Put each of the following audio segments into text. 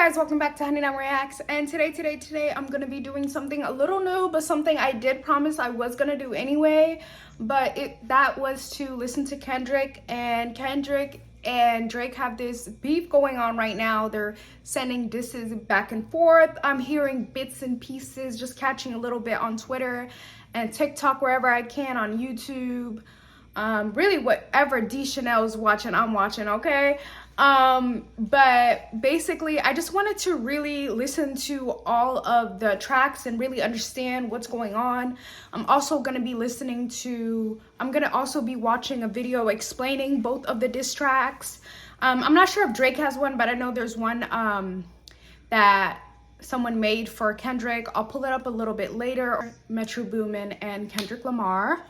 guys, welcome back to Honey Nam Reacts, and today I'm gonna be doing something a little new, but something I did promise I was gonna do anyway. But that was to listen to Kendrick and Drake have this beef going on right now. They're sending disses back and forth. I'm hearing bits and pieces, just catching a little bit on Twitter and TikTok, wherever I can, on YouTube. Really whatever D Chanel's watching, I'm watching, okay? But basically I just wanted to really listen to all of the tracks and really understand what's going on. I'm also going to be watching a video explaining both of the diss tracks. I'm not sure if Drake has one, but I know there's one that someone made for Kendrick. I'll pull it up a little bit later. Metro Boomin and Kendrick Lamar.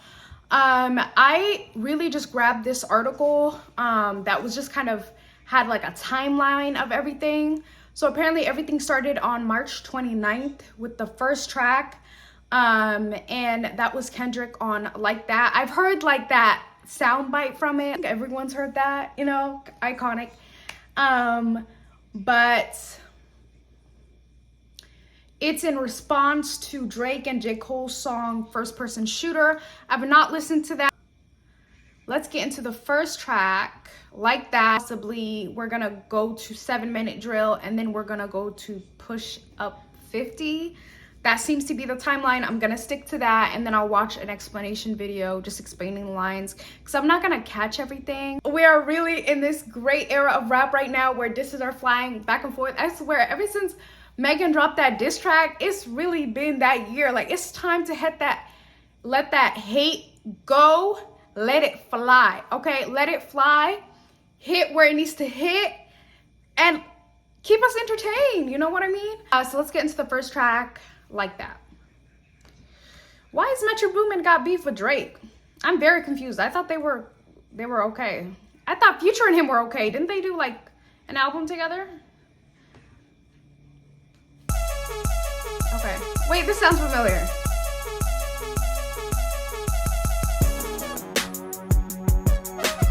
I really just grabbed this article that was just kind of had like a timeline of everything. So apparently everything started on March 29th with the first track, and that was Kendrick on Like That. I've heard like that soundbite from it. Everyone's heard that, you know, iconic. But it's in response to Drake and J. Cole's song First Person Shooter. I've not listened to that. Let's get into the first track, Like That. Possibly we're gonna go to 7-minute drill, and then we're gonna go to Push Up 50. That seems to be the timeline. I'm gonna stick to that, and then I'll watch an explanation video just explaining the lines, because I'm not gonna catch everything. We are really in this great era of rap right now where disses are flying back and forth. I swear, ever since Megan dropped that diss track, it's really been that year. Like, it's time to let that hate go. Let it fly, okay? Let it fly, hit where it needs to hit, and keep us entertained, you know what I mean? So let's get into the first track, Like That. Why is Metro Boomin got beef with Drake? I'm very confused. I thought they were okay. I thought Future and him were okay. Didn't they do like an album together? Okay, wait, this sounds familiar.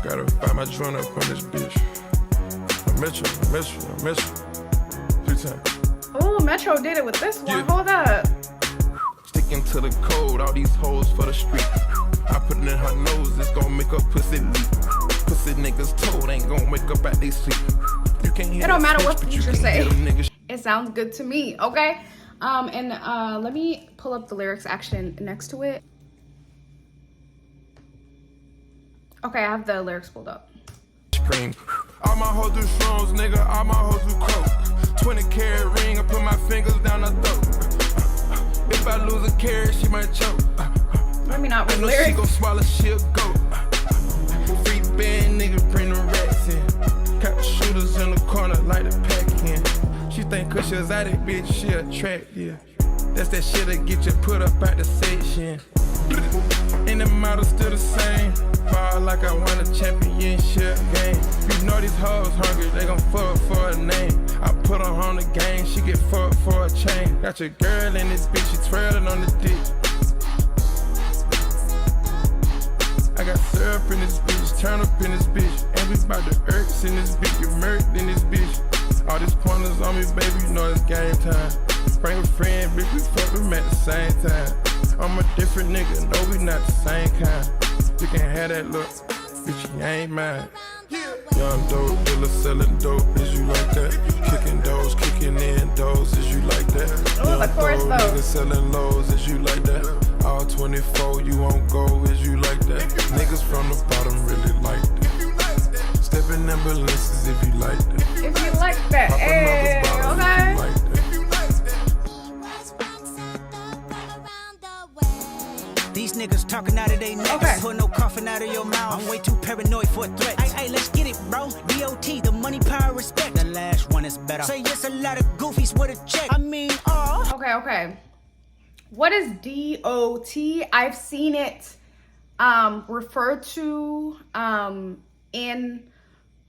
Gotta find my joint up on this bitch. I miss you. 3 times. Oh, Metro did it with this one. Yeah. Hold up. Sticking to the code, all these hoes for the street. I put it in her nose, it's gonna make her pussy leak. Pussy niggas told ain't gonna wake up at they sleep. You can't hear it don't matter what bitch, Future say. It sounds good to me, okay? Let me pull up the lyrics action next to it. Okay, I have the lyrics pulled up. Scream. All my hoes do shrooms, nigga. All my hoes do coke. 20-carat ring, I put my fingers down her throat. If I lose a carat, she might choke. Let me not read I know lyrics. she gon' swallow, she'll go. Free band, nigga, bring the rats in. Got the shooters in the corner, like the pack in. She think cause she was at it, bitch, she attractive. That's that shit that get you put up at the section. And the model still the same. Fall like I won a championship game. You know these hoes hungry, they gon' fuck for a name. I put her on the game, she get fucked for a chain. Got your girl in this bitch, she twirling on the dick. I got syrup in this bitch, turn up in this bitch. And we bout the irks in this bitch, get murked in this bitch. All these pointers on me, baby, you know it's game time. Bring a friend, bitch, we fuck them at the same time. I'm a different nigga, no, we not the same kind. You can have that look, bitch, you ain't mine. Young dope dealer selling dope, is you like that? Kicking doors, kicking in doors, is you like that? Oh, the chorus though. Niggas selling lows, is you like that? All 24, you won't go, is you like that? Niggas from the bottom really like that. Stepping ambulances if you like that. If you like that, Pop hey, another bottle okay. if you like that. These niggas talking out of they neck, Okay. put no coughing out of your mouth. I'm way too paranoid for a threat. Hey, let's get it, bro. DOT, the money, power, respect. The last one is better. Say yes, a lot of goofies with a check. I mean, Okay. What is DOT? I've seen it referred to in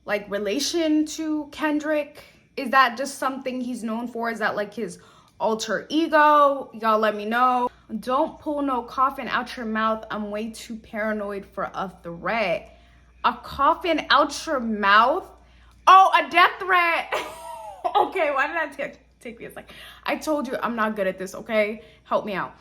like relation to Kendrick. Is that just something he's known for? Is that like his alter ego? Y'all let me know. Don't pull no coffin out your mouth. I'm way too paranoid for a threat. A coffin out your mouth? Oh, a death threat. Okay, why did I take this? Like, I told you I'm not good at this, okay? Help me out.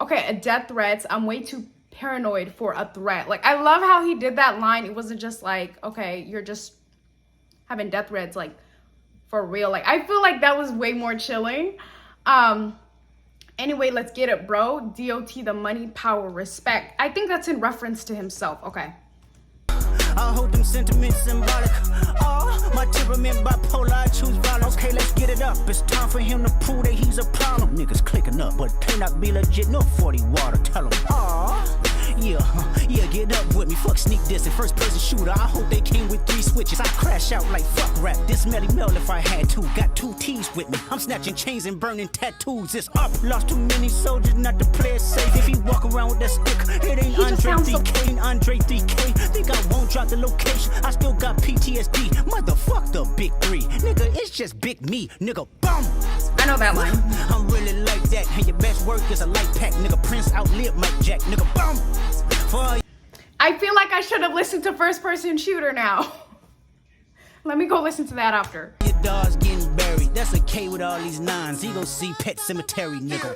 Okay, a death threats. I'm way too paranoid for a threat. Like, I love how he did that line. It wasn't just like, okay, you're just having death threats, like, for real. Like, I feel like that was way more chilling. Anyway, let's get it, bro. DOT, the money, power, respect. I think that's in reference to himself. Okay. I hold them sentiments symbolic. Oh, my temperament bipolar, I choose violence. Okay, let's get it up. It's time for him to prove that he's a problem. Niggas clicking up, but cannot be legit. No 40 water, tell him. Yeah, get up with me. Fuck sneak diss and first person shooter. I hope they came with 3 switches. I crash out like fuck rap. This Melly Mel if I had to. Got 2 T's with me. I'm snatching chains and burning tattoos. It's up. Lost too many soldiers not to play it safe. If he walk around with that stick, it ain't Andre 3K. Ain't Andre 3K. Think I won't drop the location. I still got PTSD. Motherfuck the big 3. Nigga, it's just big me. Nigga, bum. I know that line. I'm really like that. And your best work is a light pack. Nigga, Prince outlived Mike Jack. Nigga, bum. I feel like I should have listened to First Person Shooter now. Let me go listen to that after. Your dog's getting buried. That's a K with all these 9s. He gon' see Pet Cemetery, nigga.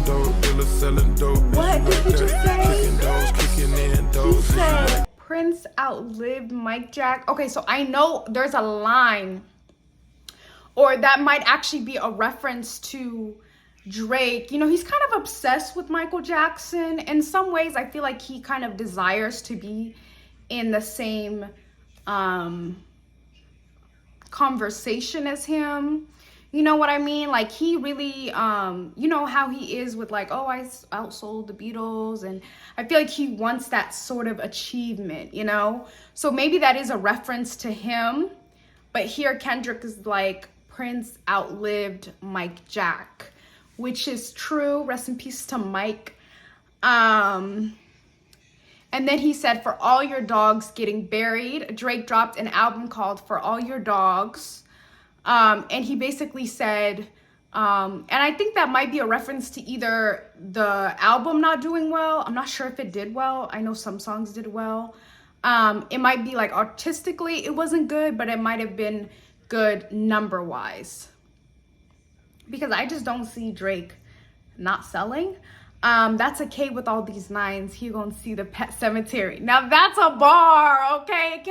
Dope, dealer selling dope. What did he just say? Kicking doors, kicking in He doors. said Prince outlived Mike Jack. Okay, so I know there's a line, or that might actually be a reference to Drake. You know, he's kind of obsessed with Michael Jackson. In some ways, I feel like he kind of desires to be in the same conversation as him. You know what I mean? Like, he really, you know how he is with like, oh, I outsold the Beatles. And I feel like he wants that sort of achievement, you know? So maybe that is a reference to him. But here Kendrick is like, Prince outlived Mike Jack, which is true. Rest in peace to Mike. And then he said, for all your dogs getting buried. Drake dropped an album called For All Your Dogs. And he basically said, and I think that might be a reference to either the album not doing well. I'm not sure if it did well. I know some songs did well. It might be like artistically it wasn't good, but it might have been good number wise. Because I just don't see Drake not selling. That's a K with all these 9s. He gonna see the Pet Cemetery. Now that's a bar, okay?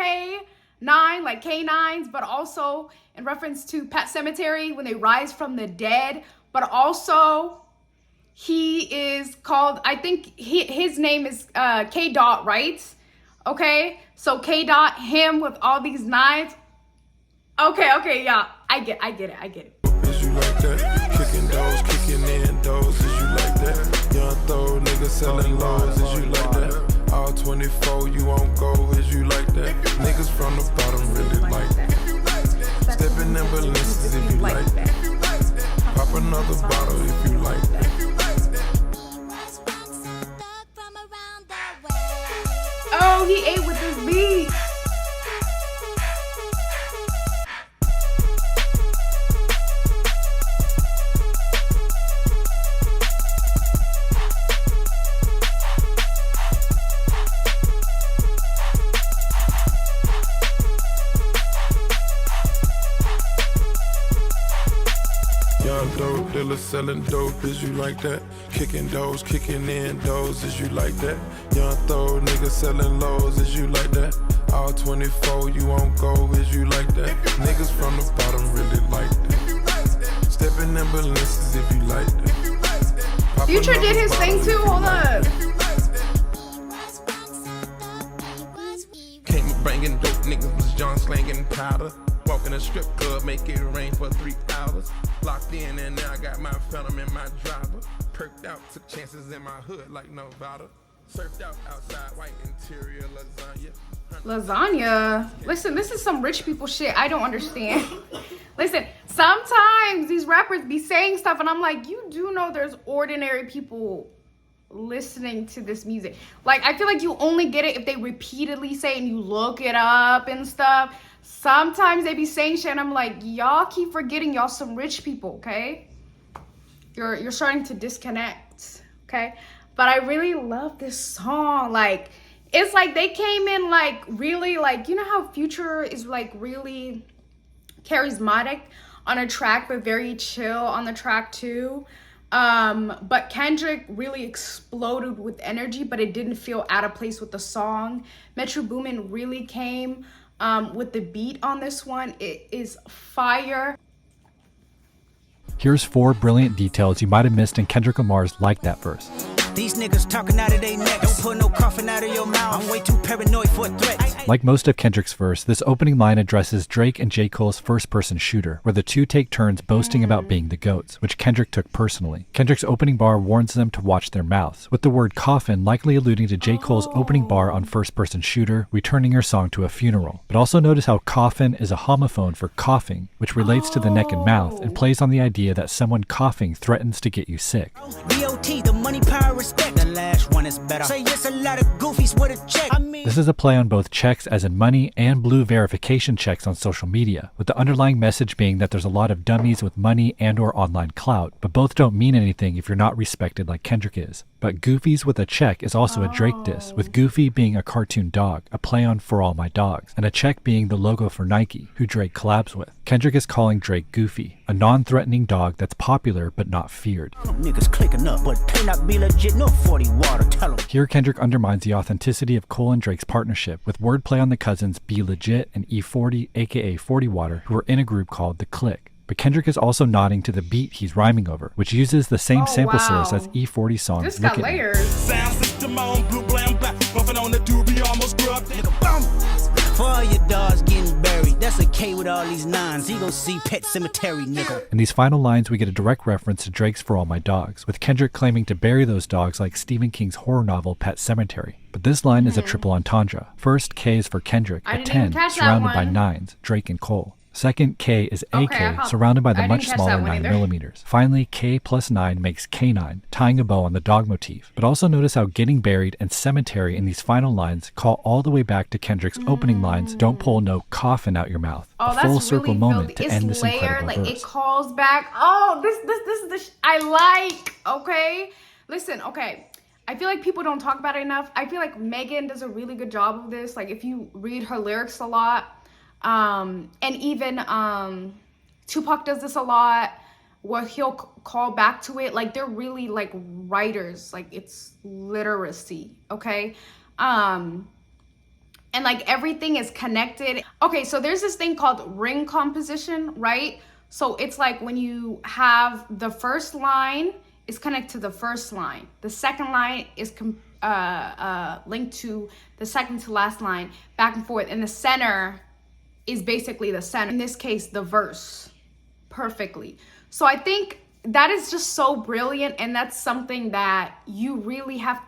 K9, like K9s, but also in reference to Pet Cemetery when they rise from the dead. But also he is called, I think his name is KDOT, right? Okay, so KDOT, him with all these 9s. Okay, yeah, I get it. Is you like that? Kicking doors, kicking in doors. Is you like that? Young throw niggas selling lows. Is you like that? All 24, you won't go. Is you like that? Niggas from the bottom really like that. Stepping in Balenciagas if you like that. Pop another bottle if you like that. Oh, he ate with this beat. Dope dealer selling dope, is you like that? Kicking doors, kicking in doors, is you like that? Young throw niggas selling lows, is you like that? All 24, you won't go, is you like that? Niggas from the bottom really like that. Stepping in Balenciagas if you like that. Pop Future did his thing too, hold up. Came up bringing dope, niggas was John slanging powder. Walk in a strip club, make it rain for 3 hours. Locked in and now I got my phantom in my driver. Perked out, took chances in my hood like Nevada. Surfed out outside, white interior Lasagna? Listen, this is some rich people shit I don't understand. Listen, sometimes these rappers be saying stuff and I'm like, you do know there's ordinary people listening to this music. Like, I feel like you only get it if they repeatedly say and you look it up and stuff. Sometimes they be saying shit and I'm like, y'all keep forgetting y'all some rich people, okay? You're starting to disconnect, okay? But I really love this song. Like, it's like they came in like really like, you know how Future is like really charismatic on a track, but very chill on the track too. But Kendrick really exploded with energy, but it didn't feel out of place with the song. Metro Boomin really came with the beat on this one. It is fire. Here's 4 brilliant details you might have missed in Kendrick Lamar's Like That verse. These niggas talking out of their neck. Don't put no coffin out of your mouth. I'm way too paranoid for a threat. Like most of Kendrick's verse, this opening line addresses Drake and J. Cole's first-person shooter, where the two take turns boasting about being the GOATs, which Kendrick took personally. Kendrick's opening bar warns them to watch their mouths, with the word coffin likely alluding to J. Cole's opening bar on first-person shooter, returning your song to a funeral. But also notice how coffin is a homophone for coughing, which relates to the neck and mouth, and plays on the idea that someone coughing threatens to get you sick. DOT, the money, power, respect. The last one is better. Say yes, a lot of goofies with a check. This is a play on both checks as in money and blue verification checks on social media, with the underlying message being that there's a lot of dummies with money and or online clout, but both don't mean anything if you're not respected like Kendrick is. But Goofies with a check is also a Drake diss, with Goofy being a cartoon dog, a play on For All My Dogs, and a check being the logo for Nike, who Drake collabs with. Kendrick is calling Drake Goofy, a non-threatening dog that's popular but not feared. Niggas clicking up, but they not be legit, no 40 water, tell them. Here Kendrick undermines the authenticity of Cole and Drake's partnership, with wordplay on the cousins Be Legit and E40, aka 40 Water, who are in a group called The Click. But Kendrick is also nodding to the beat he's rhyming over, which uses the same sample source as E40's song This Look got at Me. layers. Sound system on blue, black, buffing on the doobie, almost grubbed. Nigga, bum. For all your dogs getting buried, that's a K with all these nines. He gon' see Pet Cemetery, nigga. In these final lines, we get a direct reference to Drake's For All My Dogs, with Kendrick claiming to bury those dogs like Stephen King's horror novel Pet Sematary. But this line is a triple entendre. First, K is for Kendrick, I a didn't even 10, catch that surrounded by one. 9s, Drake and Cole. Second, K is Okay, AK, surrounded by the I much didn't catch smaller that one 9mm. Finally, K plus 9 makes K9, tying a bow on the dog motif. But also notice how Getting Buried and Cemetery in these final lines call all the way back to Kendrick's opening lines, Don't pull no coffin out your mouth. Oh, A full that's circle really moment filthy. to end It's this layered, incredible like verse. it calls back. Oh, this is the I like. Okay, listen. Okay, I feel like people don't talk about it enough. I feel like Megan does a really good job of this. Like if you read her lyrics a lot, and even Tupac does this a lot, where he'll call back to it. Like they're really like writers. Like it's literacy. Okay. And like everything is connected. Okay, so there's this thing called ring composition, right? So it's like when you have the first line is connected to the first line. The second line is linked to the second to last line, back and forth. And the center is basically the center. In this case, the verse, perfectly. So I think that is just so brilliant. And that's something that you really have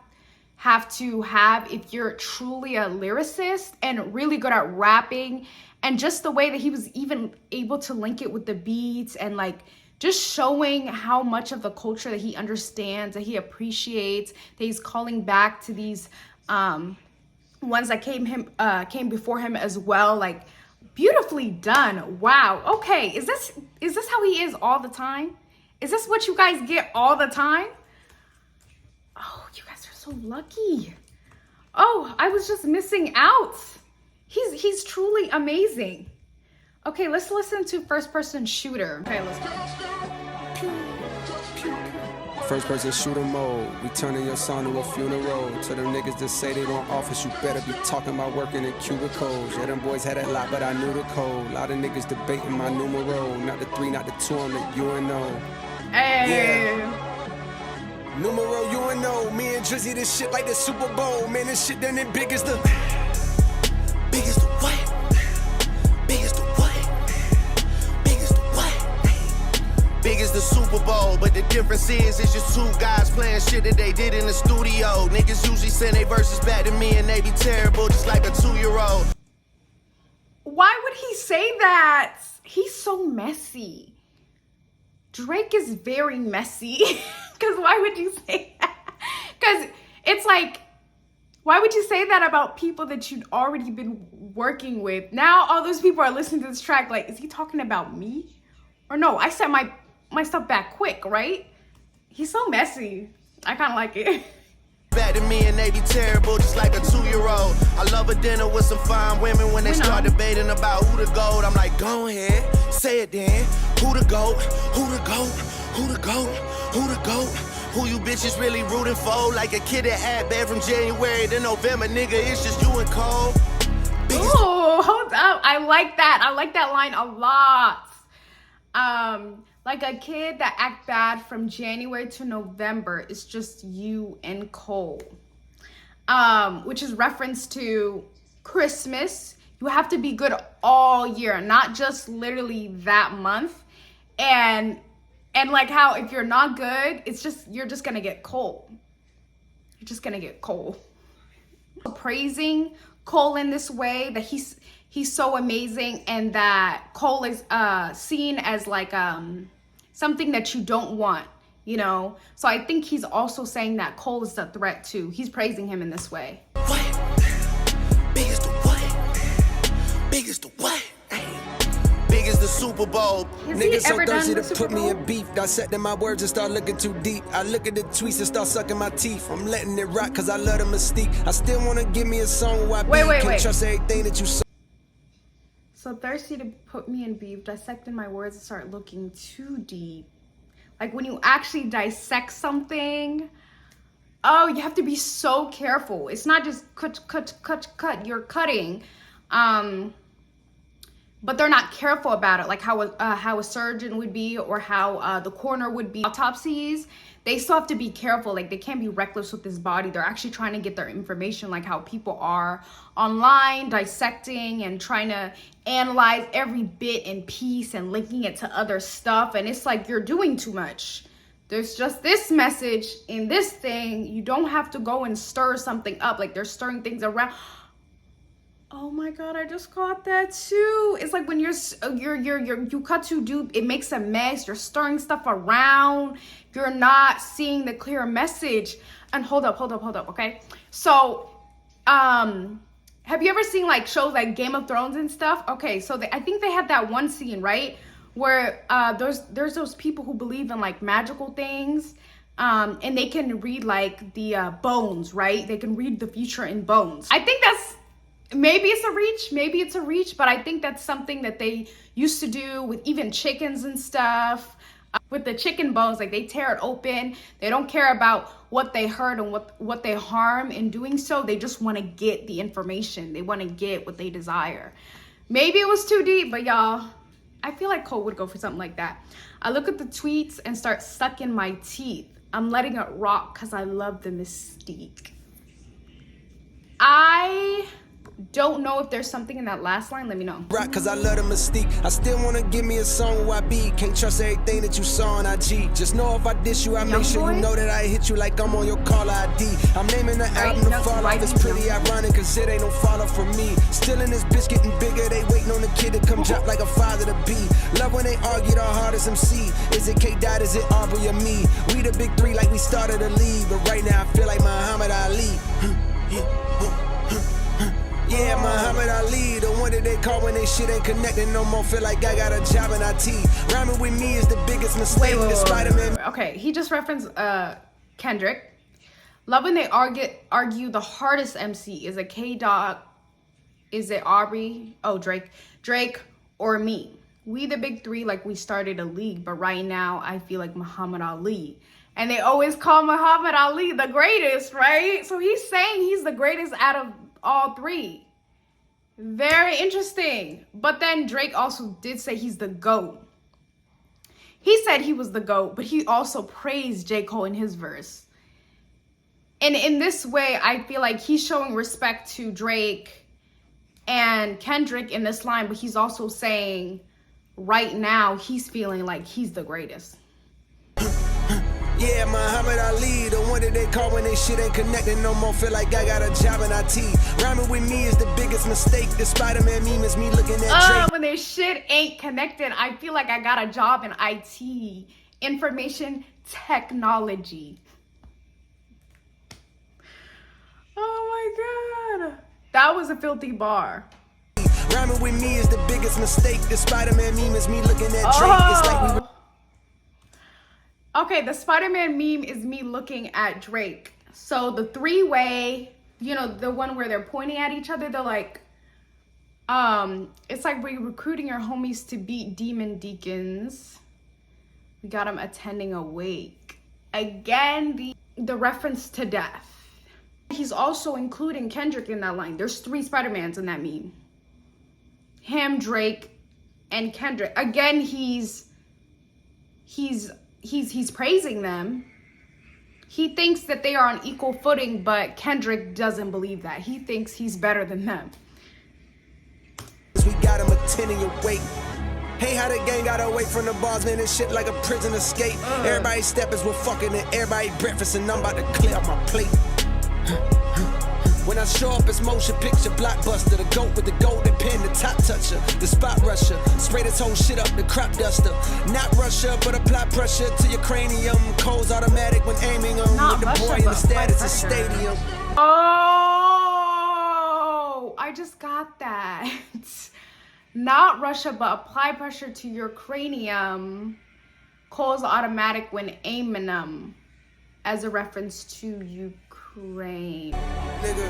to have if you're truly a lyricist and really good at rapping. And just the way that he was even able to link it with the beats and like just showing how much of the culture that he understands, that he appreciates, that he's calling back to these ones that came before him as well. Like beautifully done. Wow. Okay, is this how he is all the time? Is this what you guys get all the time? Oh, you guys are so lucky. Oh, I was just missing out. He's truly amazing. Okay, let's listen to First Person Shooter. Okay, let's go. First person shooter mode. We turning your son to a funeral. To them niggas that say they don't office, you better be talking about working in cubicles. Yeah, them boys had a lot, but I knew the code. A lot of niggas debating my numero. Not the 3, not the 2, I'm the UNO. Hey. Yeah. Numero UNO. Me and Drizzy, this shit like the Super Bowl. Man, this shit done it big as the. Big as the what? Big as the what? Big as the what? Big as the Super Bowl, but the difference is it's just two guys playing shit that they did in the studio. Niggas usually send their verses back to me and they be terrible, just like a 2-year-old. Why would he say that? He's so messy. Drake is very messy. Because why would you say that? Because it's like, why would you say that about people that you'd already been working with? Now all those people are listening to this track like, is he talking about me? Or no, I sent my stuff back quick, right? He's so messy. I kind of like it. back to me and they be terrible, just like a 2-year-old. I love a dinner with some fine women. When they start debating about who the GOAT, I'm like, go ahead, say it then. Who the GOAT? Who the GOAT? Who the GOAT? Who the GOAT? Who you bitches really rooting for? Like a kid that had bad from January to November, nigga, it's just you and Cole. Ooh, hold up. I like that. I like that line a lot. Like a kid that act bad from January to November, it's just you and Cole. Which is reference to Christmas. You have to be good all year, not just literally that month. And like how if you're not good, you're just gonna get Cole. You're just gonna get Cole. Praising Cole in this way, that he's so amazing, and that Cole is seen as like something that you don't want, you know. So I think he's also saying that Cole is a threat too. He's praising him in this way. What? Biggest the what? Biggest the what? Big as the Super Bowl. Has Niggas he so ever done thirsty the to Super put me Bowl? in beef. Dissecting my words and start looking too deep. I look at the tweets and start sucking my teeth. I'm letting it rock cause I love the mystique. I still wanna give me a song where I Wait. trust everything that you saw. So thirsty to put me in beef, dissecting my words and start looking too deep. Like when you actually dissect something, oh, you have to be so careful. It's not just cut. You're cutting. But they're not careful about it, like how a surgeon would be, or how the coroner would be. Autopsies, they still have to be careful. Like they can't be reckless with this body. They're actually trying to get their information, like how people are online dissecting and trying to analyze every bit and piece and linking it to other stuff. And it's like, you're doing too much. There's just this message in this thing. You don't have to go and stir something up. Like they're stirring things around. Oh my God, I just caught that too. It's like when you cut too deep, it makes a mess. You're stirring stuff around. You're not seeing the clear message. And hold up, okay? So, have you ever seen like shows like Game of Thrones and stuff? Okay, so I think they had that one scene, right? Where there's those people who believe in like magical things. And they can read like the bones, right? They can read the future in bones. I think that's, maybe it's a reach, but I think that's something that they used to do with even chickens and stuff. With the chicken bones, like they tear it open. They don't care about what they heard and what they harm in doing so. They just want to get the information. They want to get what they desire. Maybe it was too deep, but y'all, I feel like Cole would go for something like that. I look at the tweets and start sucking my teeth. I'm letting it rock because I love the mystique. I don't know if there's something in that last line. Let me know. Rock cause I love the mystique. I still wanna give me a song where I be. Can't trust everything that you saw on IG. Just know if I diss you, I make sure you know that I hit you like I'm on your caller ID. I'm naming the album to fall off. It's pretty ironic cause it ain't no follow from me. Still in this bitch getting bigger. They waiting on the kid to come drop like a father to be. Love when they argue the hardest MC. Is it KDOT, is it Aubrey or me? We the big three like we started a league. But right now I feel like Muhammad Ali. Yeah, Muhammad Ali, the one that they call when they shit ain't connecting no more. Feel like I got a job in IT. Rhyming with me is the biggest mistake. Wait. The Spider-Man. Okay, he just referenced Kendrick. Love when they argue the hardest MC. Is it KDOT? Is it Aubrey? Oh, Drake or me? We the big three like we started a league, but right now I feel like Muhammad Ali. And they always call Muhammad Ali the greatest, right? So he's saying he's the greatest out of all three. Very interesting. But then Drake also did say he's the GOAT. He said he was the GOAT, but he also praised J. Cole in his verse. And in this way, I feel like he's showing respect to Drake and Kendrick in this line, but he's also saying right now he's feeling like he's the greatest. Yeah, Muhammad Ali, the one that they call when they shit ain't connecting no more. Feel like I got a job in IT. Rhyming with me is the biggest mistake. The Spider-Man meme is me looking at Drake. When their shit ain't connected, I feel like I got a job in IT, information technology. Oh my God. That was a filthy bar. Rhyming with me is the biggest mistake. The Spider-Man meme is me looking at Drake. It's like we Okay, the Spider-Man meme is me looking at Drake. So the three-way, you know, the one where they're pointing at each other, they're like, it's like we're recruiting your homies to beat demon deacons. We got them attending a wake. Again, the reference to death. He's also including Kendrick in that line. There's 3 Spider-Mans in that meme. Him, Drake, and Kendrick. Again, he's praising them. He thinks that they are on equal footing, but Kendrick doesn't believe that. He thinks he's better than them. We got him attending your wake. Hey, how the gang got away from the bars, man, this shit like a prison escape. Everybody steppers with fucking and everybody breakfast, and I'm about to clear up my plate. When I show up, it's motion picture blockbuster. The goat with the golden pen, the top toucher, the spot rusher. Spray this whole shit up, the crop duster. Not Russia, but apply pressure to your cranium. Cold's automatic when aiming on with the boy in the status of stadium. Oh, I just got that. Not Russia, but apply pressure to your cranium. Cold's automatic when aiming them, as a reference to Ukraine. Nigga.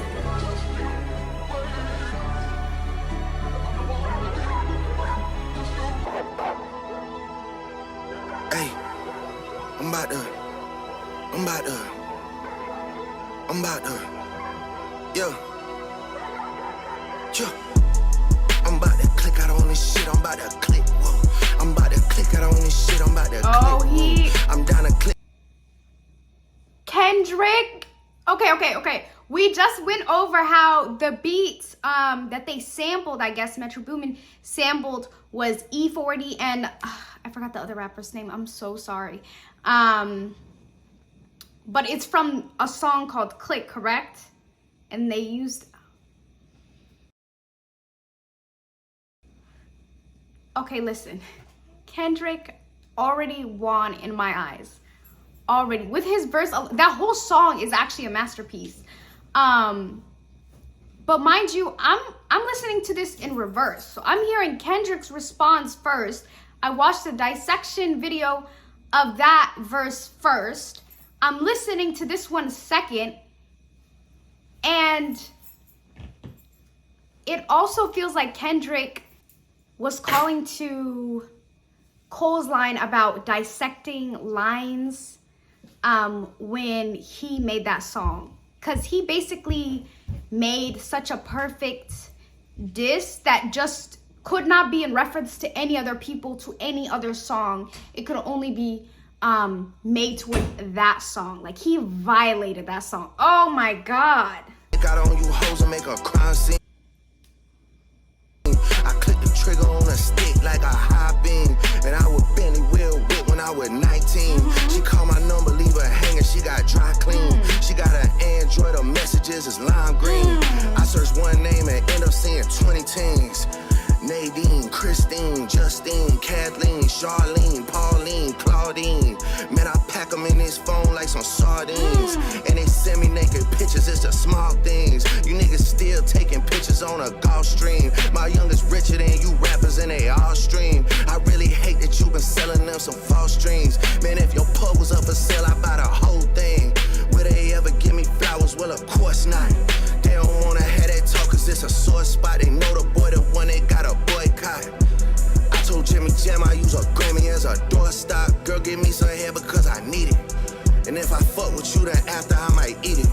Hey, I'm about to, yeah. I'm about to click out on this shit, I'm about to click, whoa. I'm about to click out on this shit, I'm about to click, whoa. I'm down to click. Kendrick. Okay. We just went over how the beats that they sampled, I guess Metro Boomin sampled, was E40 and I forgot the other rapper's name. I'm so sorry. But it's from a song called Click, correct? And they used... Okay, listen. Kendrick already won in my eyes. Already. With his verse, that whole song is actually a masterpiece. But mind you, I'm listening to this in reverse. So I'm hearing Kendrick's response first. I watched the dissection video of that verse first. I'm listening to this one second. And it also feels like Kendrick was calling to Cole's line about dissecting lines when he made that song. Because he basically made such a perfect diss that just could not be in reference to any other people, to any other song. It could only be made with that song. Like, he violated that song. Oh my God. Got on you hoes and make a crime scene. I clicked the trigger on a stick like a high beam. And I would Benny Will whip when I was 19. She called my number, leave her hanging, she got dry clean. She got an Android, her messages is lime green. I searched one name and end up seeing 20 teens. Nadine, Christine, Justine, Kathleen, Charlene, Pauline, Claudine. Man, I pack them in this phone like some sardines. And they send me naked pictures, it's the small things. You niggas still taking pictures on a golf stream. My youngest richer than you rappers and they all stream. I really hate that you been selling them some false dreams. Man, if your pub was up for sale, I buy the whole thing. Will they ever give me flowers? Well, of course not. They don't wanna have that talk cause it's a sore spot. They know the boy, the one they got a boycott. I told Jimmy Jam I use a Grammy as a doorstop. Girl, give me some hair because I need it. And if I fuck with you, then after I might eat it.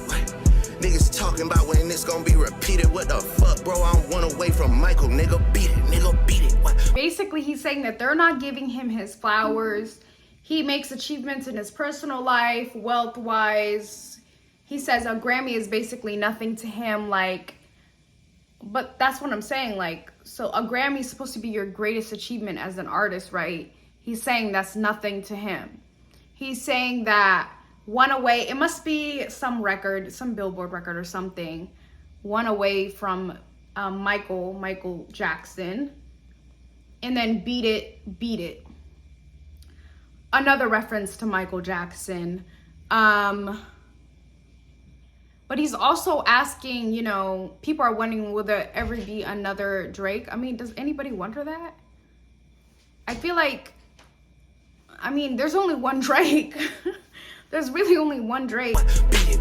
Niggas talking about when this gonna be repeated. What the fuck, bro? I'm one away from Michael. Nigga, beat it. Nigga, beat it. What? Basically, he's saying that they're not giving him his flowers. He makes achievements in his personal life, wealth-wise. He says a Grammy is basically nothing to him, like, but that's what I'm saying, like, so a Grammy is supposed to be your greatest achievement as an artist, right? He's saying that's nothing to him. He's saying that one away, it must be some record, some Billboard record or something, one away from Michael Jackson, and then Beat It. Another reference to Michael Jackson. But he's also asking, you know, people are wondering, will there ever be another Drake? I mean, does anybody wonder that? I feel like, I mean, there's only one Drake. There's really only one Drake. Beat it.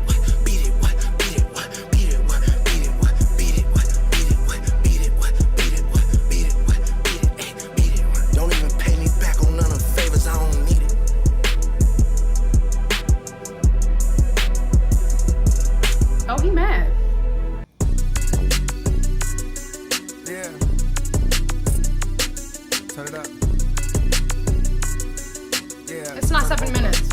7 minutes.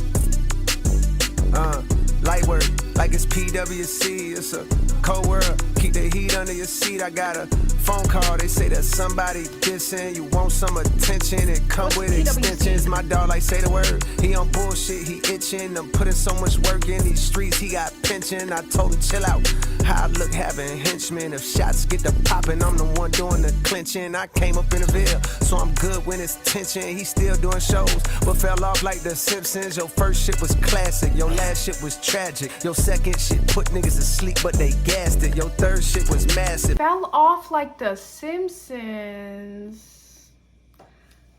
Light work, like it's PWC. It's a cold world. Keep the heat under your seat. I got a phone call. They say that somebody dissing. You want some attention? It come with extensions. My dog like say the word. He on bullshit. He itching. I'm putting so much work in these streets. He got pension. I told him chill out. How I look having henchmen. If shots get to popping, I'm the one doing the clinching. I came up in the Ville, so I'm good when it's tension. He still doing shows, but fell off like the Simpsons. Your first shit was classic. Your last shit was tragic. Your second shit put niggas to sleep, but they gassed it. Your third shit was massive. Fell off like the Simpsons.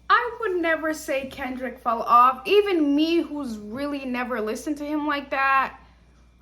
I would never say Kendrick fell off. Even me, who's really never listened to him like that,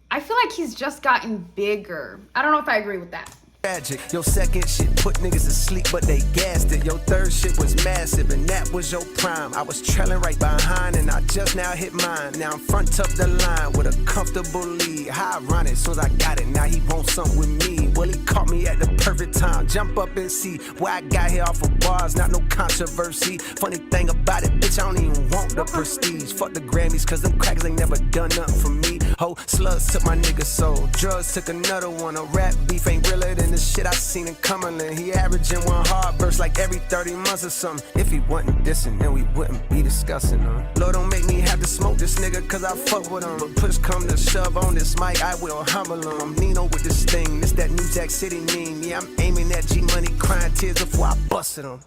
I feel like he's just gotten bigger. I don't know if I agree with that. Tragic. Your second shit put niggas to sleep, but they gassed it. Your third shit was massive, and that was your prime. I was trailing right behind, and I just now hit mine. Now I'm front of the line with a comfortable lead. How ironic, soon as I got it, now he wants something with me. Well, he caught me at the perfect time. Jump up and see why I got here off of bars, not no controversy. Funny thing about it, bitch, I don't even want the prestige. Fuck the Grammys, cause them crackers ain't never done nothing for me. Ho, slugs took my nigga soul. Drugs took another one. A rap beef ain't realer than the shit I seen in Cumberland. He averaging one hard verse like every 30 months or something. If he wasn't dissing, then we wouldn't be discussing him. Lord, don't make me have to smoke this nigga, cause I fuck with him. But push come to shove on this mic, I will humble him. Nino with this thing, this that New Jack City meme. Yeah, I'm aiming at G-Money, crying tears before I busted him.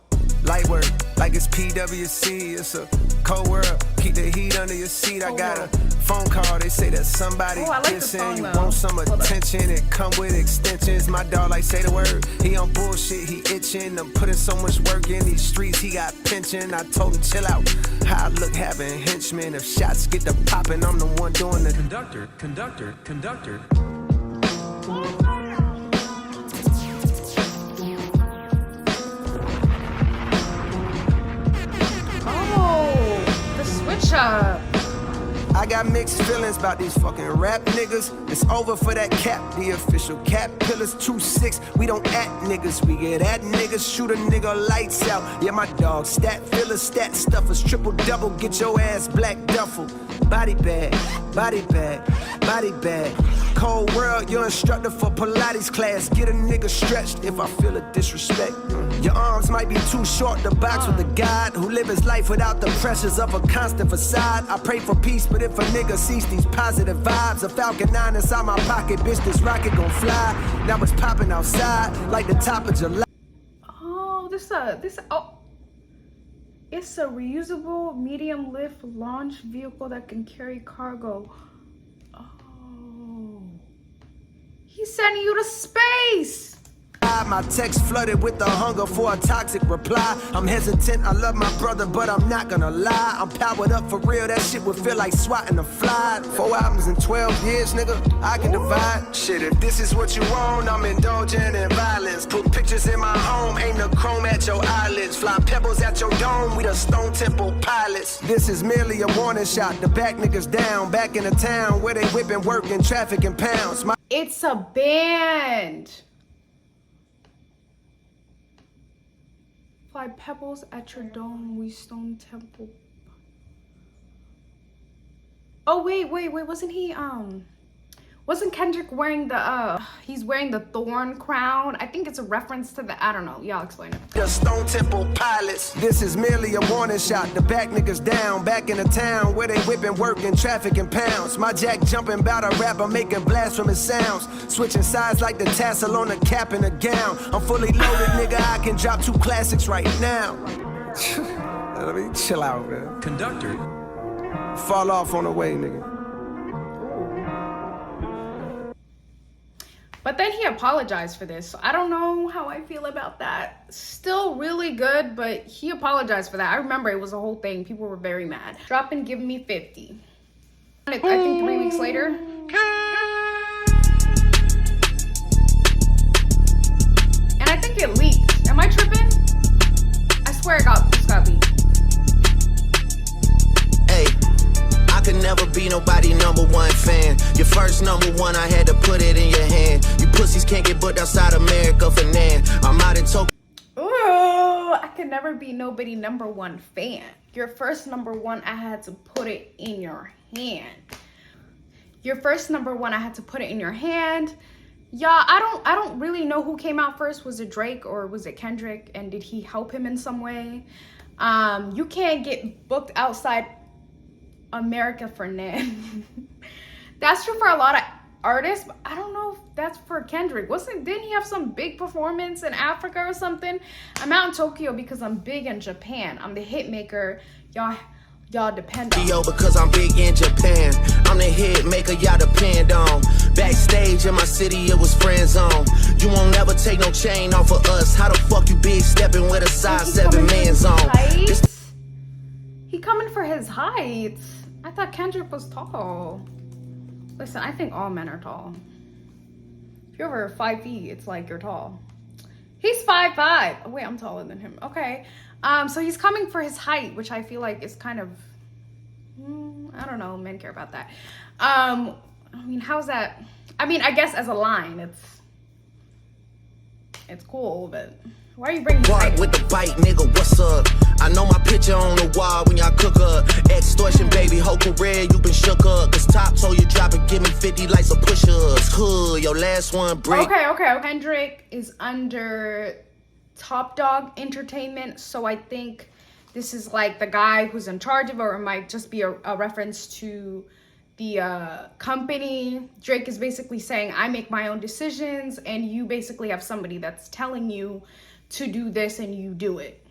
Light work, like it's PWC. It's a cold world. Keep the heat under your seat. I got a phone call. They say that somebody dissing. You want some attention? It come with extensions. My dog like say the word. He on bullshit. He itching. I'm putting so much work in these streets. He got pension. I told him chill out. How I look having henchmen. If shots get to popping, I'm the one doing the conductor. I got mixed feelings about these fucking rap niggas. It's over for that cap, the official cap pillars 2-6. We don't act niggas, we get at niggas. Shoot a nigga lights out. Yeah, my dog, stat fillers, stat stuffers, triple double, get your ass black duffel. Body bag, body bag, body bag. Cold world, your instructor for Pilates class. Get a nigga stretched if I feel a disrespect. Your arms might be too short to box with a god who live his life without the pressures of a constant facade. I pray for peace, but if a nigga sees these positive vibes, a Falcon 9 inside my pocket, bitch, this rocket gon' fly. Now it's popping outside like the top of July. Oh, it's a reusable medium lift launch vehicle that can carry cargo. Oh, he's sending you to space. My text flooded with the hunger for a toxic reply. I'm hesitant, I love my brother, but I'm not gonna lie. I'm powered up for real, that shit would feel like swatting a fly. 4 albums in 12 years, nigga, I can divide. Shit, if this is what you want, I'm indulging in violence. Put pictures in my home, aim the chrome at your eyelids. Fly pebbles at your dome, we the Stone Temple pilots. This is merely a warning shot, the back niggas down. Back in the town where they whipping, working, traffic and pounds. It's a band. Fly pebbles at your dome, we Stone Temple. Oh wait, wasn't Kendrick wearing the he's wearing the thorn crown? I think it's a reference to the, I don't know, y'all explain it. The Stone Temple pilots. This is merely a warning shot. The back niggas down, back in the town where they whipping, working, traffic and pounds. My jack jumping bout a rapper making blasphemous sounds. Switching sides like the tassel on the cap and the gown. I'm fully loaded, nigga, I can drop 2 classics right now. Let me chill out, man. Conductor. Fall off on the way, nigga. But then he apologized for this. So I don't know how I feel about that. Still really good, but he apologized for that. I remember it was a whole thing. People were very mad. Drop and give me 50. I think 3 weeks later. And I think it leaked. Am I tripping? I swear this got leaked. Hey, I could never be nobody #1 fan. Your first #1, I had to put it in your hand. You pussies can't get booked outside America for Nan. I'm out in Tokyo. Ooh, I could never be nobody #1 fan. Your first number one, I had to put it in your hand. Your first number one, I had to put it in your hand. Y'all, I don't really know who came out first. Was it Drake or was it Kendrick? And did he help him in some way? You can't get booked outside America for Nan. That's true for a lot of artists, but I don't know if that's for Kendrick. Didn't he have some big performance in Africa or something? I'm out in Tokyo because I'm big in Japan. I'm the hit maker. Y'all depend on. Yo, because I'm big in Japan. I'm the hit maker y'all depend on. Backstage in my city, it was friend zone. You won't never take no chain off of us. How the fuck you big stepping with a size 7 man's on? He coming for his height. I thought Kendrick was tall. Listen, I think all men are tall. If you're over 5 feet, it's like you're tall. He's 5'5". Oh, wait, I'm taller than him. Okay. So he's coming for his height, which I feel like is kind of, I don't know, men care about that. I mean, how's that? I mean, I guess as a line, it's cool, but why are you bringing Bark with the bite, nigga, what's up? I know my picture on the wall when y'all cook up. Extortion, baby, whole career, you been shook up. Cause Top told you drop it, give me 50 likes of push-ups. Hood, your last one break. Okay. Kendrick is under Top Dog Entertainment, so I think this is like the guy who's in charge of it, or it might just be a reference to the company. Drake is basically saying, I make my own decisions, and you basically have somebody that's telling you to do this and you do it.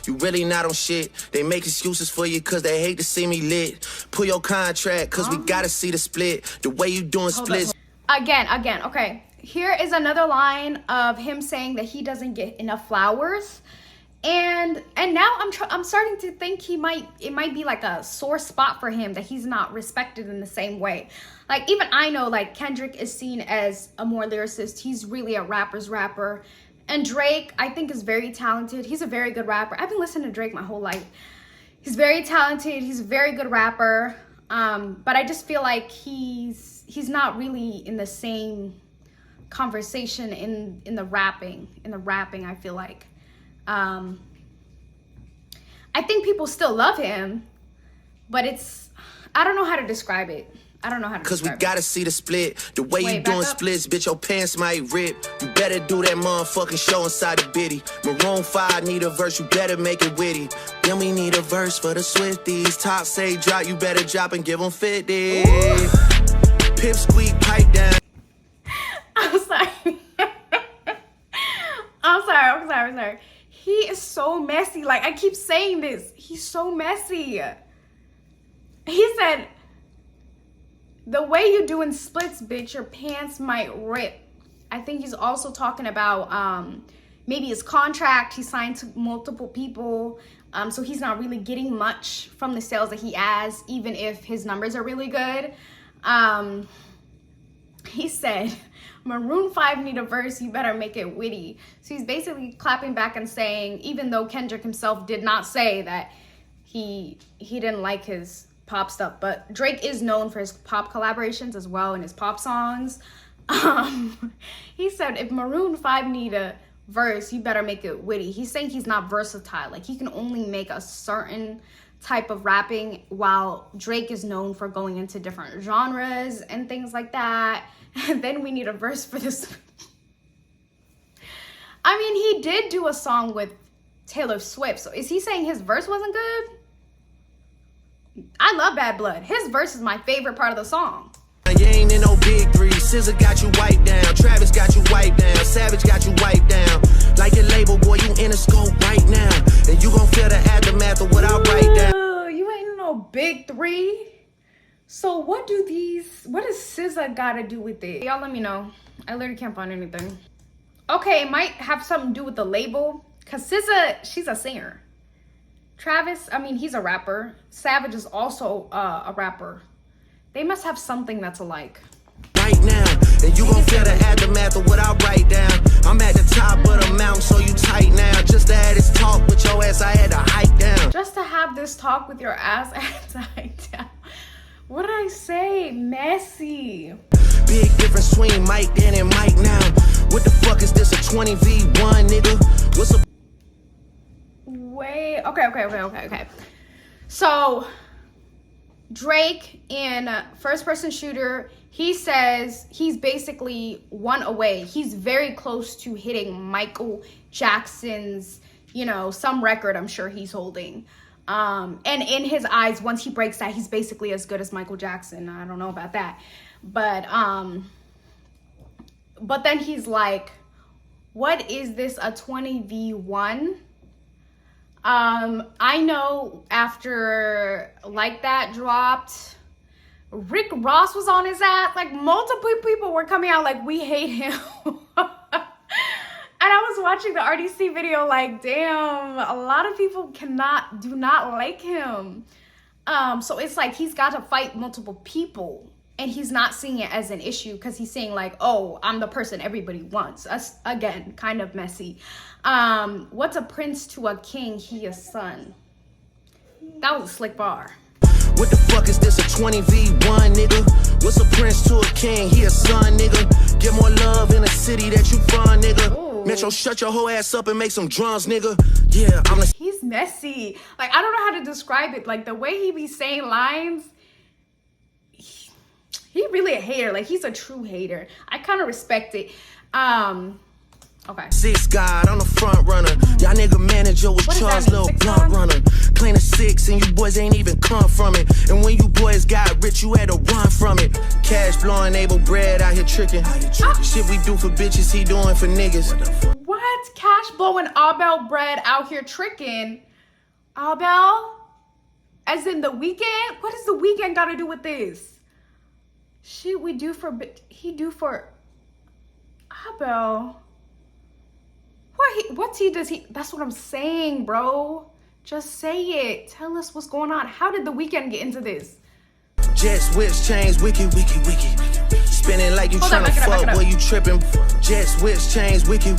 You really not on shit. They make excuses for you cause they hate to see me lit. Pull your contract cause we gotta see the split. The way you doing splits. Again, okay. Here is another line of him saying that he doesn't get enough flowers. And now I'm starting to think it might be like a sore spot for him that he's not respected in the same way. Like, even I know, like, Kendrick is seen as a more lyricist. He's really a rapper's rapper. And Drake, I think, is very talented. He's a very good rapper. I've been listening to Drake my whole life. He's very talented. He's a very good rapper. But I just feel like he's not really in the same conversation in the rapping. I feel like. I think people still love him, but I don't know how to describe it. Cause we gotta see the split. The way you doing splits, bitch, your pants might rip. You better do that motherfucking show inside the bitty. Maroon 5 need a verse, you better make it witty. Then we need a verse for the Swifties. Top say drop, you better drop and give them 50. Ooh. Pip squeak, pipe down. I'm sorry. I'm sorry. He is so messy. Like, I keep saying this. He's so messy. He said, the way you doing splits, bitch, your pants might rip. I think he's also talking about maybe his contract. He signed to multiple people. So he's not really getting much from the sales that he has, even if his numbers are really good. He said, Maroon 5 need a verse, you better make it witty. So he's basically clapping back and saying, even though Kendrick himself did not say that he didn't like his pop stuff, but Drake is known for his pop collaborations as well in his pop songs. He said, if Maroon 5 need a verse, you better make it witty. He's saying he's not versatile. Like, he can only make a certain type of rapping, while Drake is known for going into different genres and things like that. And then we need a verse for this. I mean, he did do a song with Taylor Swift, so is he saying his verse wasn't good? I love Bad Blood. His verse is my favorite part of the song. You ain't in no big three. SZA got you wiped down. Travis got you wiped down. Savage got you wiped down. Like your label, boy, you in a scope right now. And you gon' feel the aftermath of what I write down. You ain't in no big three. So what does SZA gotta do with it? Y'all let me know. I literally can't find anything. Okay, it might have something to do with the label. Cause SZA, she's a singer. Travis, I mean, he's a rapper. Savage is also a rapper. They must have something that's alike. Right now, and you gon' feel the aftermath of what I write down. I'm at the top of the mountain, so you tight now. Just to have this talk with your ass, I had to hike down. Just to have this talk with your ass, I had to hike down. What did I say? Messy. Big difference between Mike then and Mike now. What the fuck is this, a 20v1, nigga? What's a... Wait, Okay. So Drake in First Person Shooter, he says he's basically one away. He's very close to hitting Michael Jackson's, you know, some record I'm sure he's holding. And in his eyes, once he breaks that, he's basically as good as Michael Jackson. I don't know about that. But then he's like, what is this, a 20v1? I know after Like That dropped, Rick Ross was on his ass. Like, multiple people were coming out like, we hate him. And I was watching the RDC video like, damn, a lot of people do not like him. So it's like he's got to fight multiple people. And he's not seeing it as an issue because he's saying like, oh, I'm the person everybody wants. Us, again, kind of messy. What's a prince to a king? He a son. That was a slick bar. What the fuck is this, a 20v1, nigga? What's a prince to a king? He a son, nigga. Get more love in the city that you from, nigga. Ooh. Metro, shut your whole ass up and make some drums, nigga. Yeah, I'm the... He's messy. Like, I don't know how to describe it. Like, the way he be saying lines, he really a hater. Like, he's a true hater. I kind of respect it. Okay. Six God, I'm the front runner. Y'all nigga manager was Charles Little Blunt runner. Clean a six and you boys ain't even come from it. And when you boys got rich, you had to run from it. Cash blowing, able bread out here tricking. Shit we do for bitches, he doing for niggas. What? Cash blowing Abel bread out here tricking? Abel? As in the weekend? What does the weekend got to do with this? Shit we do for, he do for Abel. That's what I'm saying, bro. Just say it. Tell us what's going on. How did the weekend get into this? Jet switch chains, wiki. Spinning like you tryna fuck, boy, you tripping. Jet switch chains, wiki.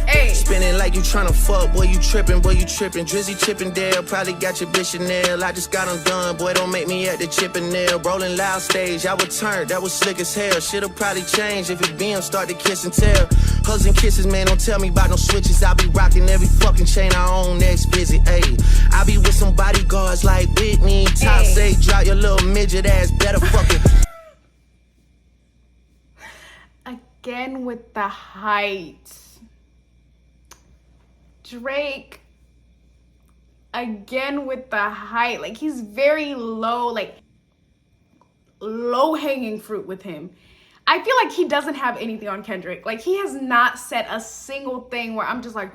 Hey. Spinning like you tryna fuck, boy, you tripping. Drizzy Chippendale, probably got your bitch Chanel. I just got them done, boy, don't make me at the Chippendale. Rolling loud stage, I would turn, that was slick as hell. Shit'll probably change if it BM start to kiss and tell. Hugs and kisses, man, don't tell me about no switches. I be rocking every fucking chain I own next visit, ayy. I be with some bodyguards like Whitney. Top say, drop your little midget ass, better fucking. Again with the height. Drake, again with the height. Like, he's very low, like low hanging fruit with him. I feel like he doesn't have anything on Kendrick. Like, he has not said a single thing where I'm just like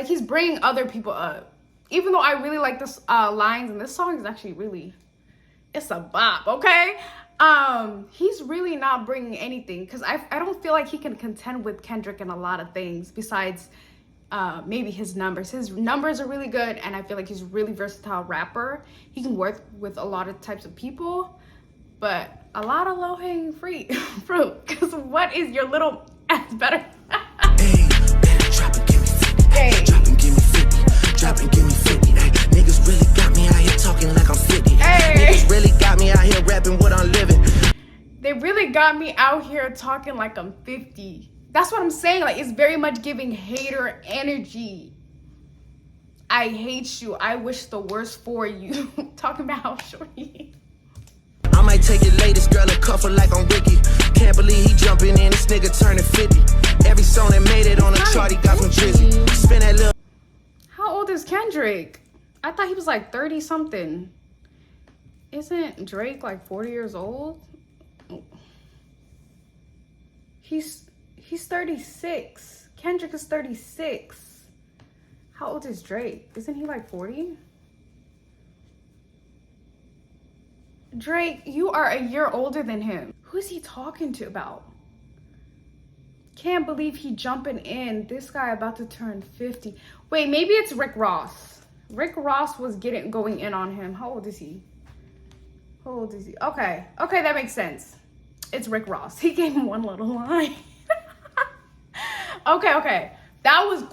he's bringing other people up. Even though I really like this lines, and this song is actually really, it's a bop, okay? He's really not bringing anything because I don't feel like he can contend with Kendrick in a lot of things besides maybe his numbers. His numbers are really good, and I feel like he's a really versatile rapper. He can work with a lot of types of people, but a lot of low-hanging fruit. Because what is your little ass better? Hey, drop and give me 50. Hey. Drop and give me 50. Drop and give me 50. Hey, niggas really got me out here talking like I'm 50. Hey. Niggas really got me out here rapping what I'm living. They really got me out here talking like I'm 50. That's what I'm saying. Like, it's very much giving hater energy. I hate you. I wish the worst for you. Talking about how shorty. I might take your latest girl and cuff her like I'm Ricky. Can't believe he jumping in, this nigga turning 50. Every song that made it on the chart, he got from Drizzy. Spin that little. How old is Kendrick? I thought he was like 30 something. Isn't Drake like 40 years old? He's 36. Kendrick is 36. How old is Drake? Isn't he like 40? Drake, you are a year older than him. Who's he talking to about? Can't believe he jumping in. This guy about to turn 50. Wait, maybe it's Rick Ross. Rick Ross was going in on him. How old is he? How old is he? Okay, that makes sense. It's Rick Ross. He gave him one little line. Okay. That was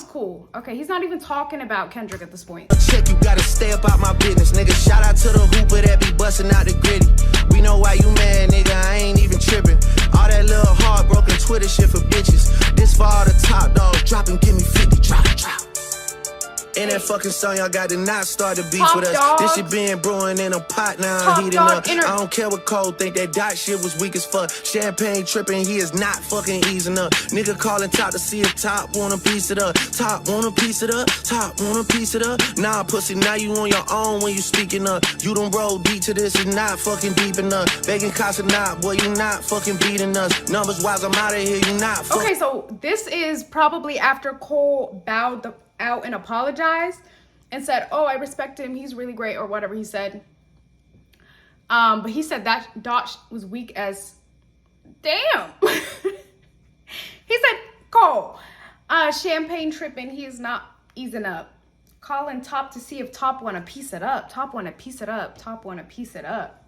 cool. Okay, he's not even talking about Kendrick at this point. Check, you gotta stay up out my business, nigga. Shout out to the hooper that be busting out the gritty. We know why you mad, nigga. I ain't even tripping. All that little heartbroken Twitter shit for bitches. This for all the top dogs. Drop and give me 50. Drop. fucking song, y'all got to not start the beef Top with us. Dog. This shit being brewing in a pot now, Top heating Dog up. inter- I don't care what Cole think, that dot shit was weak as fuck. Champagne tripping, he is not fucking easing up. Nigga calling top to see if top want a piece of the top, want a piece of the top, want a piece of the. Nah, pussy, now you on your own when you speaking up. You don't roll deep to this, you not fucking deep enough. Begging cops or not, boy, you not fucking beating us. Numbers wise, I'm out of here, you not fucking. Okay, so this is probably after Cole bowed out and apologized and said, oh, I respect him, he's really great, or whatever he said. But he said that dot was weak as damn. He said, Cole, champagne tripping, he is not easing up. Calling Top to see if Top want to piece it up. Top want to piece it up. Top want to piece it up.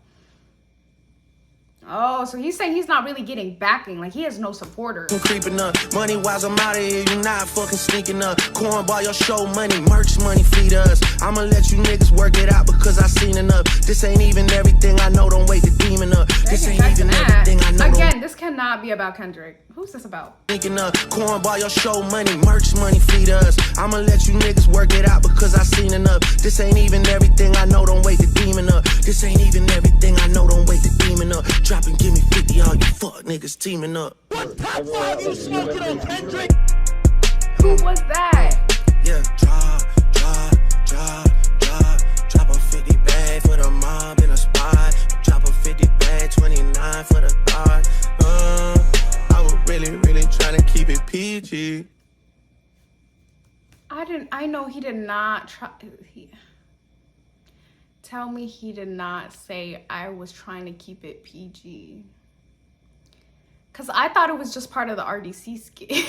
Oh, so he's saying he's not really getting backing. Like, he has no supporters. Creeping up, money wise, I'm out of here. You not fucking sneaking up. Cornball, your show money, merch money, feed us. I'ma let you niggas work it out because I seen enough. This ain't even everything I know. Don't wait the demon up. This ain't even everything I know. Again, this cannot be about Kendrick. Who's this about? Sneaking up, cornball, your show money, merch money, feed us. I'ma let you niggas work it out because I seen enough. This ain't even everything I know. Don't wait the demon up. This ain't even everything I know. Don't wait the demon up. Drop and give me 50, all you fuck niggas teaming up. What top five you smoking on, Kendrick? Who was that? Yeah, drop a 50 bag for the mob in a spot. Drop a 50 bag, 29 for the thought. I was really trying to keep it PG. I know he did not try. Tell me he did not say I was trying to keep it PG. Because I thought it was just part of the RDC skit.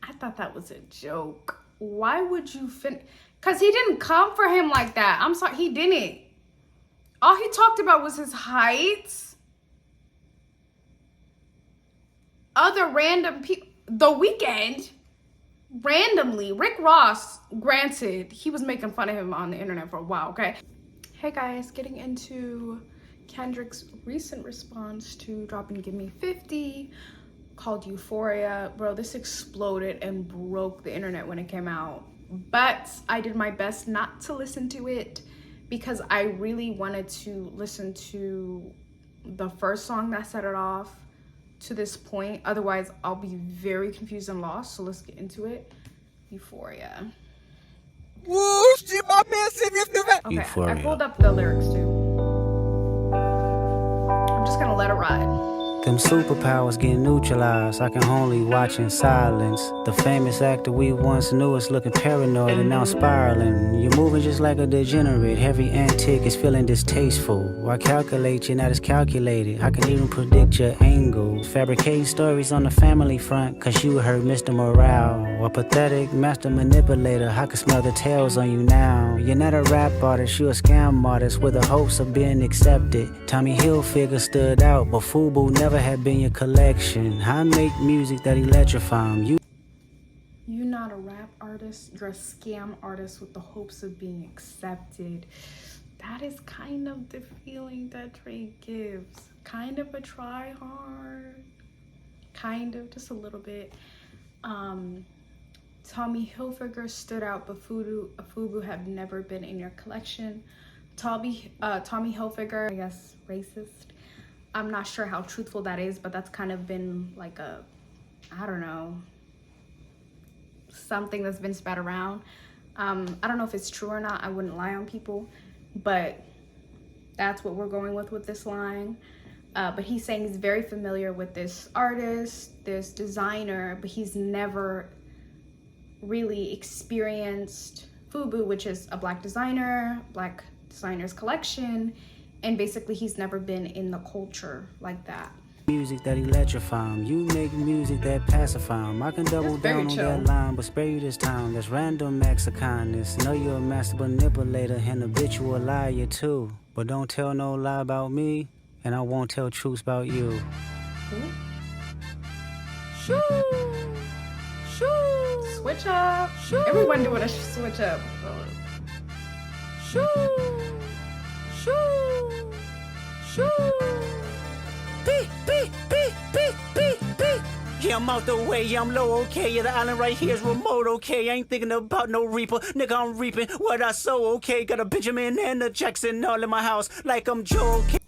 I thought that was a joke. Why would you Because he didn't come for him like that. I'm sorry, he didn't. All he talked about was his height. Other random people. The Weeknd, randomly, Rick Ross, granted, he was making fun of him on the internet for a while, okay? Hey guys, getting into Kendrick's recent response to dropping Give Me 50, called Euphoria. Bro, this exploded and broke the internet when it came out. But I did my best not to listen to it because I really wanted to listen to the first song that set it off to this point. Otherwise, I'll be very confused and lost. So let's get into it. Euphoria. Okay, Euphoria. I pulled up the lyrics too. I'm just gonna let it ride. Them superpowers get neutralized. I can only watch in silence. The famous actor we once knew is looking paranoid and now spiraling. You're moving just like a degenerate. Every antic is feeling distasteful. I calculate you're not as calculated. I can even predict your angle. Fabricating stories on the family front, cause you heard Mr. Morale. A pathetic master manipulator. I can smell the tails on you now. You're not a rap artist, you're a scam artist with the hopes of being accepted. Tommy Hilfiger stood out, but FUBU never had been your collection. I make music that electrify 'em. You're not a rap artist, you're a scam artist with the hopes of being accepted. That is kind of the feeling that Drake gives. Kind of a try hard. Kind of, just a little bit. Tommy Hilfiger stood out, but FUBU have never been in your collection. Tommy Hilfiger, I guess, racist. I'm not sure how truthful that is, but that's kind of been like a, I don't know, something that's been spat around. I don't know if it's true or not. I wouldn't lie on people, but that's what we're going with this line. But he's saying he's very familiar with this artist, this designer, but he's never really experienced FUBU, which is a black designer's collection. And basically, he's never been in the culture like that. Music that electrify 'em. You make music that pacify 'em. I can double down on that line, but spare you this time. That's random acts of kindness. Know you're a master manipulator and habitual liar too. But don't tell no lie about me, and I won't tell truths about you. Shoo! Shoo! Switch up. Shoo! Everyone doing a switch up. Shoo! Shoo! Shoo! Beep, beep, beep, beep, beep, beep. Yeah, I'm out the way, yeah, I'm low, okay. Yeah, the island right here is remote, okay. I ain't thinking about no reaper, nigga, I'm reaping what I sow, okay. Got a Benjamin and a Jackson all in my house, like I'm Joe, okay.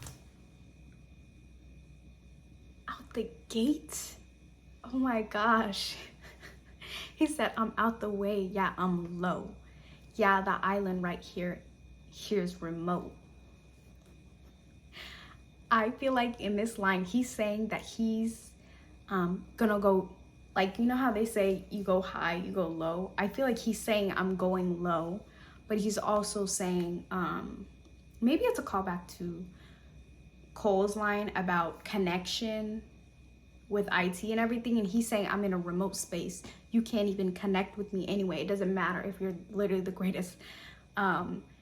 Out the gate? Oh my gosh. He said, I'm out the way, yeah, I'm low. Yeah, the island right here's remote. I feel like in this line, he's saying that he's gonna go, like, you know how they say you go high, you go low? I feel like he's saying I'm going low, but he's also saying, maybe it's a callback to Cole's line about connection with IT and everything, and he's saying I'm in a remote space. You can't even connect with me anyway. It doesn't matter if you're literally the greatest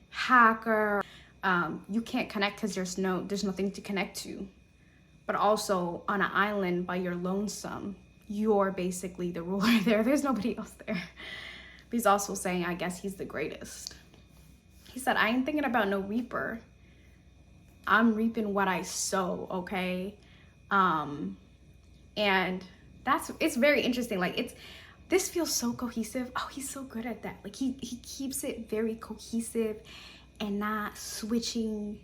hacker. You can't connect because there's nothing to connect to. But also on an island by your lonesome, you're basically the ruler there. There's nobody else there. But he's also saying, I guess he's the greatest. He said, I ain't thinking about no reaper. I'm reaping what I sow, okay? And it's very interesting. Like, this feels so cohesive. Oh, he's so good at that. Like, he keeps it very cohesive and not switching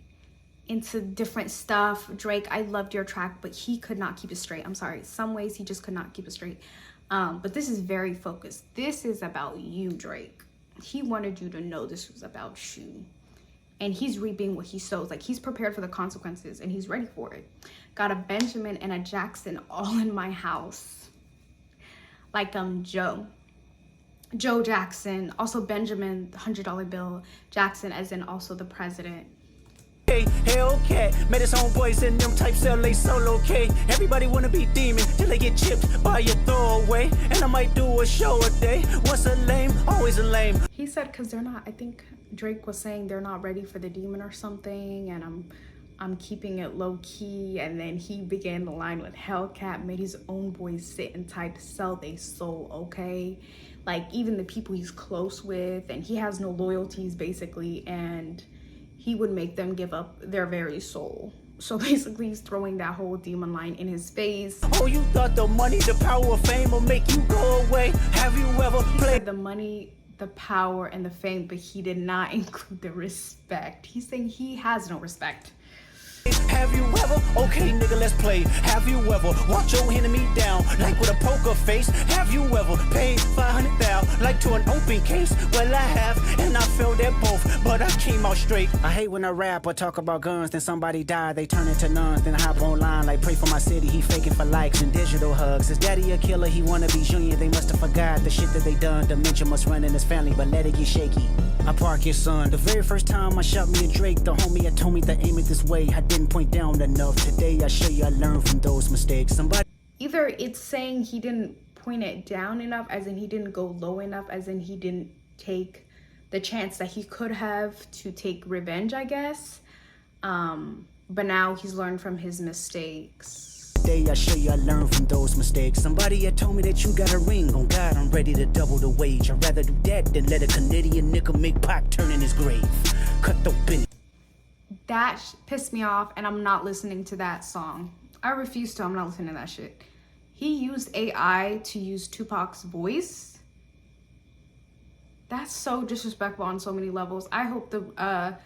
into different stuff. Drake, I loved your track, but he could not keep it straight. I'm sorry. Some ways he just could not keep it straight. But this is very focused. This is about you, Drake. He wanted you to know this was about you. And he's reaping what he sows. Like, he's prepared for the consequences and he's ready for it. Got a Benjamin and a Jackson all in my house. Like Joe Jackson, also Benjamin, the $100 bill, Jackson as in also the president. Hey, Hellcat, met his homeboys in them types LA solo, okay. Everybody wanna be demon till they get chipped by your throwaway. And I might do a show a day. Once a lame, always a lame. He said, cause they're not, I think Drake was saying they're not ready for the demon or something, and I'm keeping it low key. And then he began the line with Hellcat, made his own boys sit and type sell they soul, okay? Like, even the people he's close with, and he has no loyalties basically, and he would make them give up their very soul. So basically he's throwing that whole demon line in his face. Oh, you thought the money, the power, fame will make you go away? Have you ever played the money, the power, and the fame, but he did not include the respect. He's saying he has no respect. Have you ever? Okay, nigga, let's play. Have you ever watch your enemy down like with a poker face? Have you ever paid $500,000 like to an open case? Well, I have, and I felt that both, but I came out straight. I hate when I rap or talk about guns, then somebody die, they turn into nuns, then I hop online like pray for my city. He faking for likes and digital hugs. His daddy a killer, he wanna be junior. They must have forgot the shit that they done. Dementia must run in his family, but let it get shaky. I park his son. The very first time I shot me a Drake, the homie had told me to aim it this way. I didn't point down enough. Today I show you I learned from those mistakes. Either it's saying he didn't point it down enough, as in he didn't go low enough, as in he didn't take the chance that he could have to take revenge, I guess. But now he's learned from his mistakes. Today I show you I learned from those mistakes. Somebody had told me that you got a ring. On God, I'm ready to double the wage. I'd rather do that than let a Canadian nigga make Pac turn in his grave. Cut the bin. That pissed me off, and I'm not listening to that song. I refuse to. I'm not listening to that shit. He used AI to use Tupac's voice. That's so disrespectful on so many levels. I hope the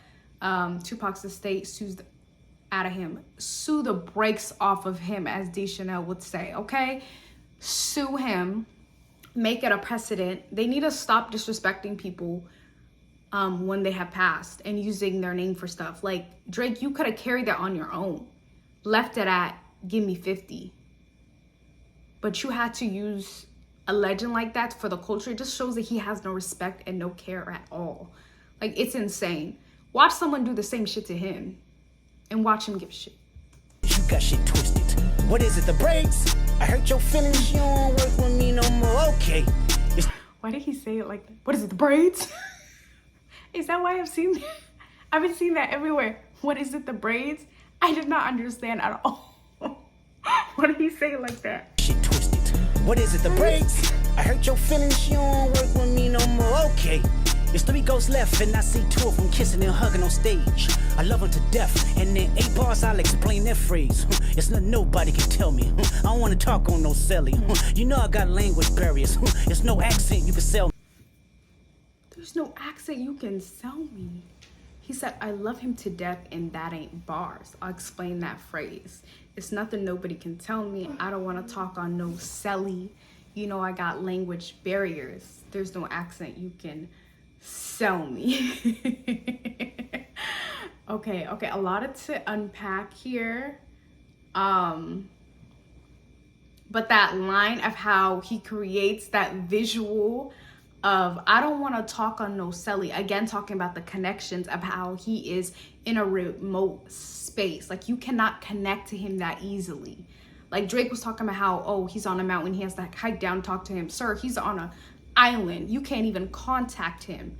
Tupac's estate sues out of him. Sue the brakes off of him, as D. Chanel would say, okay? Sue him. Make it a precedent. They need to stop disrespecting people when they have passed and using their name for stuff. Like, Drake, you could have carried that on your own. Left it at, give me 50. But you had to use a legend like that for the culture. It just shows that he has no respect and no care at all. Like, it's insane. Watch someone do the same shit to him and watch him give shit. You got shit twisted. What is it, the braids? I hurt your feelings, you don't work with me no more. Okay. Why did he say it like that? What is it, the braids? Is that why I've been seeing that everywhere? What is it, the braids? I did not understand at all. Why did he say it like that? Shit twisted. What is it, the braids? I hurt your feelings, you don't work with me no more. Okay. It's 3 ghosts left, and I see 2 of them kissing and hugging on stage. I love them to death, and in 8 bars I'll explain that phrase. It's nothing nobody can tell me. I don't wanna talk on no celly. You know I got language barriers. It's no accent you can sell. There's no accent you can sell me. He said, I love him to death, and that ain't bars. I'll explain that phrase. It's nothing nobody can tell me. I don't want to talk on no celly. You know I got language barriers. There's no accent you can sell me. Okay, a lot to unpack here. But that line of how he creates that visual of, I don't want to talk on no celly. Again, talking about the connections of how he is in a remote space. Like, you cannot connect to him that easily. Like Drake was talking about how, oh, he's on a mountain, he has to hike down, talk to him. Sir, he's on an island. You can't even contact him.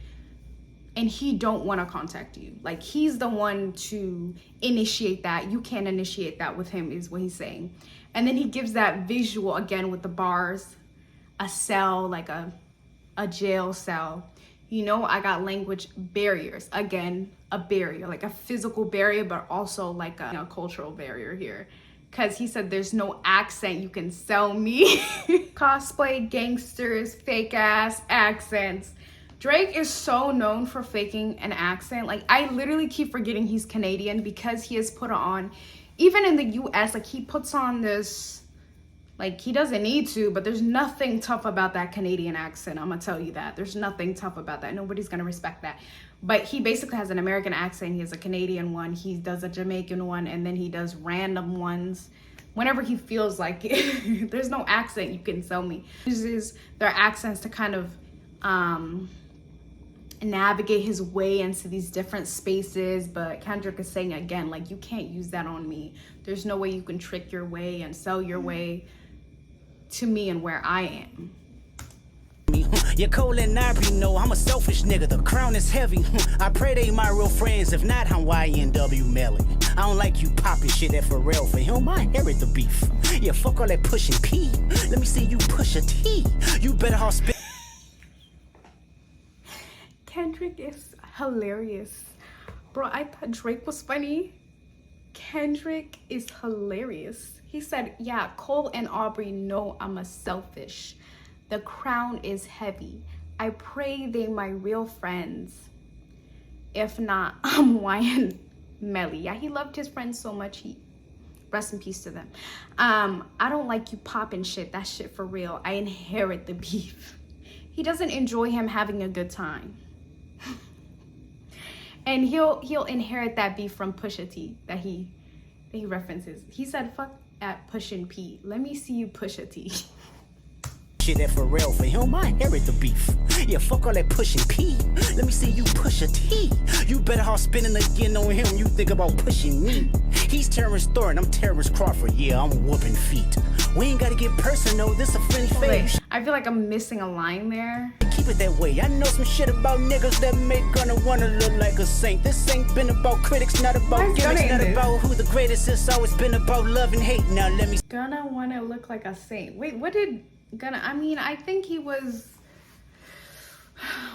And he don't want to contact you. Like, he's the one to initiate that. You can't initiate that with him, is what he's saying. And then he gives that visual again with the bars, a cell, like a jail cell. You know, I got language barriers. Again, a barrier, like a physical barrier, but also like a cultural barrier here. Because he said there's no accent you can sell me. Cosplay gangsters, fake ass accents. Drake is so known for faking an accent. Like, I literally keep forgetting he's Canadian because he has put on, even in the US, like he puts on this, like he doesn't need to, but there's nothing tough about that Canadian accent. I'm gonna tell you that. There's nothing tough about that. Nobody's gonna respect that. But he basically has an American accent. He has a Canadian one. He does a Jamaican one, and then he does random ones whenever he feels like it. There's no accent you can sell me. He uses their accents to kind of navigate his way into these different spaces. But Kendrick is saying again, like, you can't use that on me. There's no way you can trick your way and sell your way to me and where I am. You're cold and I know I'm a selfish nigga. The crown is heavy. I pray they my real friends. If not, I'm YNW Melly. I don't like you popping shit at Pharrell. For him, I inherit the beef. Yeah, fuck all that pushing P. Let me see you push a T. You better all spit. Kendrick is hilarious. Bro, I thought Drake was funny. Kendrick is hilarious. He said, yeah, Cole and Aubrey know I'm a selfish. The crown is heavy. I pray they my real friends. If not, I'm Wyan Melly. Yeah, he loved his friends so much. He rest in peace to them. I don't like you popping shit. That shit for real. I inherit the beef. He doesn't enjoy him having a good time. And he'll inherit that beef from Pusha T that he references. He said, fuck at Pushin' P. Let me see you Pusha T. Shit at Pharrell. For him, I inherit the beef. Yeah, fuck all that pushing P. Let me see you push a T. You better all spinning again on him. You think about pushing me. He's Terrence Thornton, I'm Terrence Crawford. Yeah, I'm whooping feet. We ain't gotta get personal. This a friendly face. I feel like I'm missing a line there. Keep it that way. I know some shit about niggas that make gonna wanna look like a saint. This ain't been about critics, not about gimmicks, not about who the greatest. It's always been about love and hate. Now let me. Gonna wanna look like a saint. Wait, what did Gonna? I mean, I think he was.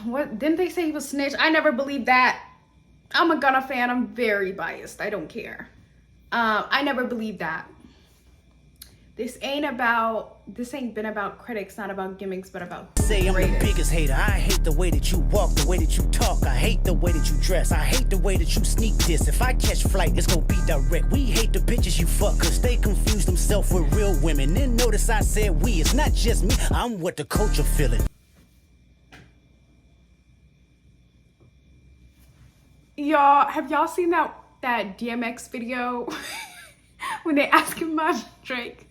What didn't they say he was snitch? I never believed that. I'm a Gunna fan. I'm very biased. I don't care. I never believed that. This ain't been about critics, not about gimmicks, but about say I'm the biggest hater. I hate the way that you walk, the way that you talk. I hate the way that you dress. I hate the way that you sneak this. If I catch flight, it's gonna be direct. We hate the bitches you fuck, cause they confuse themselves with real women. Then notice I said we, it's not just me. I'm what the culture feeling. Y'all, have y'all seen that DMX video when they asked him about Drake?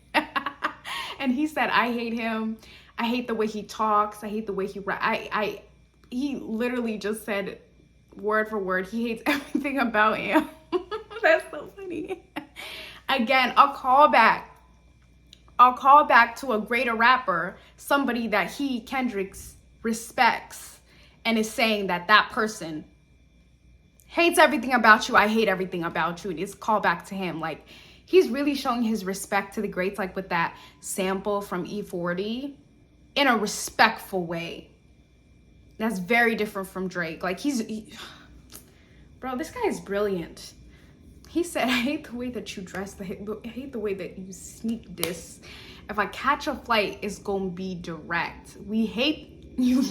And he said, I hate him. I hate the way he talks. I hate the way he he literally just said word for word, he hates everything about him. That's so funny. Again, I'll call back to a greater rapper, somebody that Kendrick respects, and is saying that person hates everything about you. I hate everything about you. And it's call back to him. Like, he's really showing his respect to the greats, like with that sample from E40 in a respectful way. That's very different from Drake. Like bro, this guy is brilliant. He said, I hate the way that you dress. I hate the way that you sneak this. If I catch a flight, it's gonna be direct. We hate you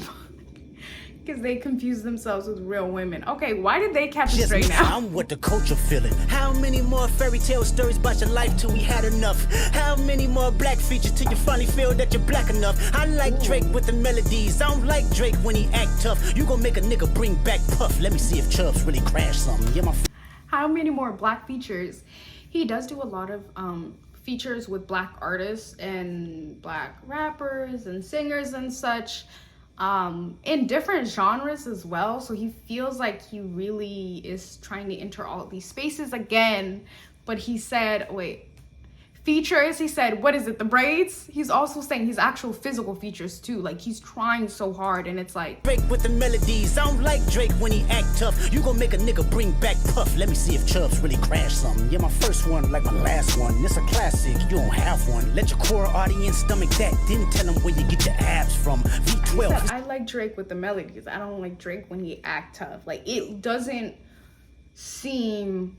because they confuse themselves with real women. Okay, why did they catch it straight now? I'm what the culture feeling. How many more fairy tale stories about your life till we had enough? How many more black features till you finally feel that you're black enough? I like Drake with the melodies. I don't like Drake when he act tough. You gon' make a nigga bring back Puff. Let me see if Chubbs really crashed something. Yeah, my how many more black features? He does do a lot of features with black artists and black rappers and singers and such, in different genres as well. So he feels like he really is trying to enter all these spaces again. But he said, wait, features, he said, what is it, the braids? He's also saying his actual physical features too. Like, he's trying so hard, and it's like Drake with the melodies. I don't like Drake when he act tough. You gon' make a nigga bring back Puff. Let me see if Chubbs really crashed something. Yeah, my first one like my last one. It's a classic, you don't have one. Let your core audience stomach that. Then tell them where you get your abs from. V12. said, I like Drake with the melodies. I don't like Drake when he act tough. Like, it doesn't seem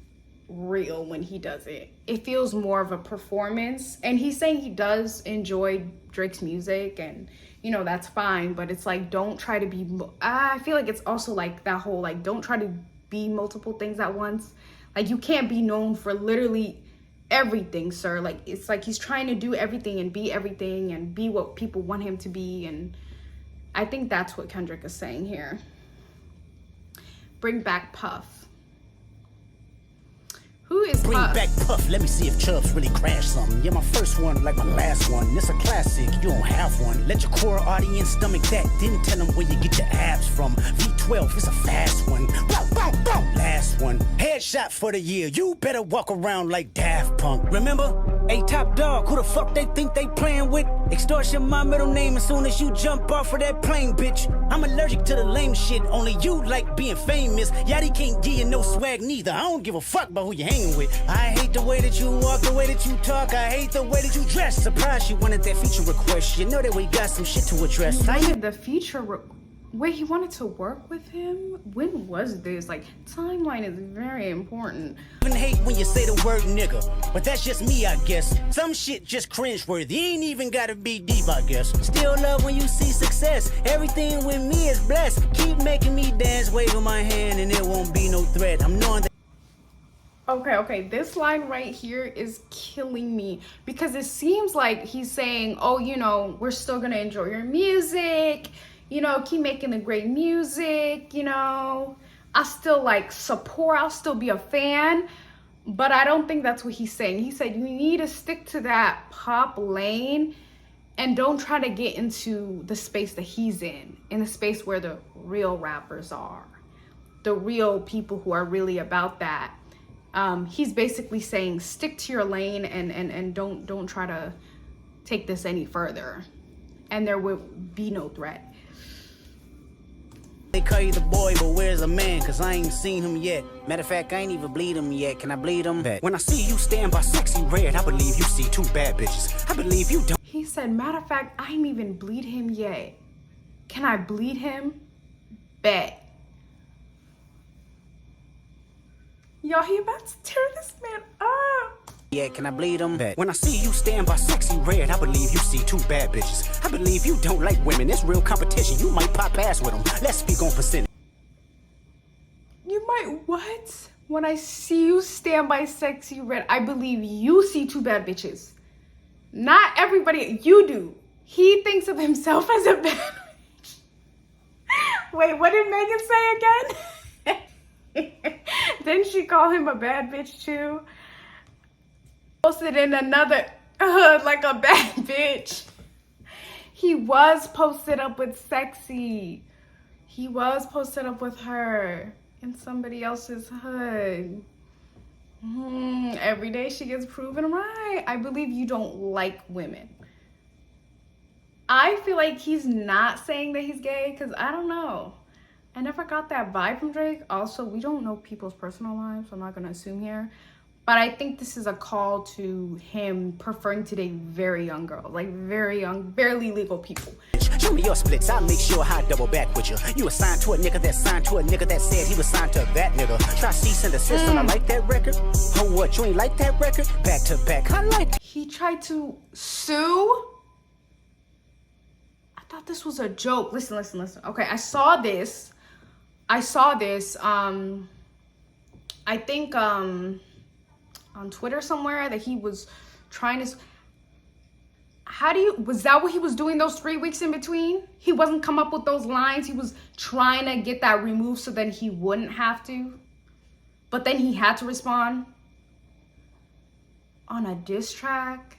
real when he does it. It feels more of a performance. And he's saying he does enjoy Drake's music, and you know, that's fine, but it's like, don't try to be I feel like it's also like that whole like, don't try to be multiple things at once. Like, you can't be known for literally everything, sir. Like, it's like he's trying to do everything and be what people want him to be. And I think that's what Kendrick is saying here. Bring back Puff. Who is Bring Puff? back Puff, let me see if Chubbs really crashed something. Yeah, my first one like my last one. It's a classic, you don't have one. Let your core audience stomach that. Then tell them where you get your abs from. V12, it's a fast one. Bow, bow, bow. Last one. Headshot for the year. You better walk around like Daft Punk. Remember? Hey, Top Dog, who the fuck they think they playing with? Extortion my middle name as soon as you jump off of that plane, bitch. I'm allergic to the lame shit. Only you like being famous. Yachty can't give you no swag neither. I don't give a fuck about who you hanging with. I hate the way that you walk, the way that you talk. I hate the way that you dress. Surprised she wanted that feature request. You know that we got some shit to address. He wanted the feature. Wait, he wanted to work with him? When was this? Like, timeline is very important. I even hate when you say the word nigga, but that's just me, I guess. Some shit just cringeworthy. Ain't even gotta be deep, I guess. Still love when you see success. Everything with me is blessed. Keep making me dance, waving my hand, and it won't be no threat. I'm knowing that. Okay, this line right here is killing me, because it seems like he's saying, oh, you know, we're still gonna enjoy your music, you know, keep making the great music, you know, I still like support, I'll still be a fan. But I don't think that's what he's saying. He said you need to stick to that pop lane and don't try to get into the space that he's in the space where the real rappers are, the real people who are really about that. He's basically saying stick to your lane and don't try to take this any further, and there will be no threat. They call you the boy, but where's the man? Cause I ain't seen him yet. Matter of fact, I ain't even bleed him yet. Can I bleed him? When I see you stand by sexy red, I believe you see two bad bitches. I believe you don't. He said, matter of fact, I ain't even bleed him yet. Can I bleed him? Bet. Yo, he about to tear this man up. Yeah, can I bleed him? When I see you stand by sexy red, I believe you see two bad bitches. I believe you don't like women. It's real competition. You might pop ass with them. Let's speak on percentage. You might what? When I see you stand by sexy red, I believe you see two bad bitches. Not everybody, you do. He thinks of himself as a bad bitch. Wait, what did Megan say again? Didn't she call him a bad bitch too? Posted in another like a bad bitch. He was posted up with sexy. He was posted up with her in somebody else's hood. Every day she gets proven right. I believe you don't like women. I feel like he's not saying that he's gay, because I don't know. I never got that vibe from Drake. Also, we don't know people's personal lives, so I'm not going to assume here. But I think this is a call to him preferring to date very young girls, like very young, barely legal people. You Show me your splits, I'll make sure I double back with you. You assigned to a nigga that signed to a nigga that said he was signed to that nigga. Try cease and desist on I like that record. Oh, what, you ain't like that record? Back to back, I like that. He tried to sue? I thought this was a joke. Listen. Okay, I saw this. I think on Twitter somewhere that he was trying to... was that what he was doing those 3 weeks in between? He wasn't come up with those lines. He was trying to get that removed so then he wouldn't have to. But then he had to respond on a diss track.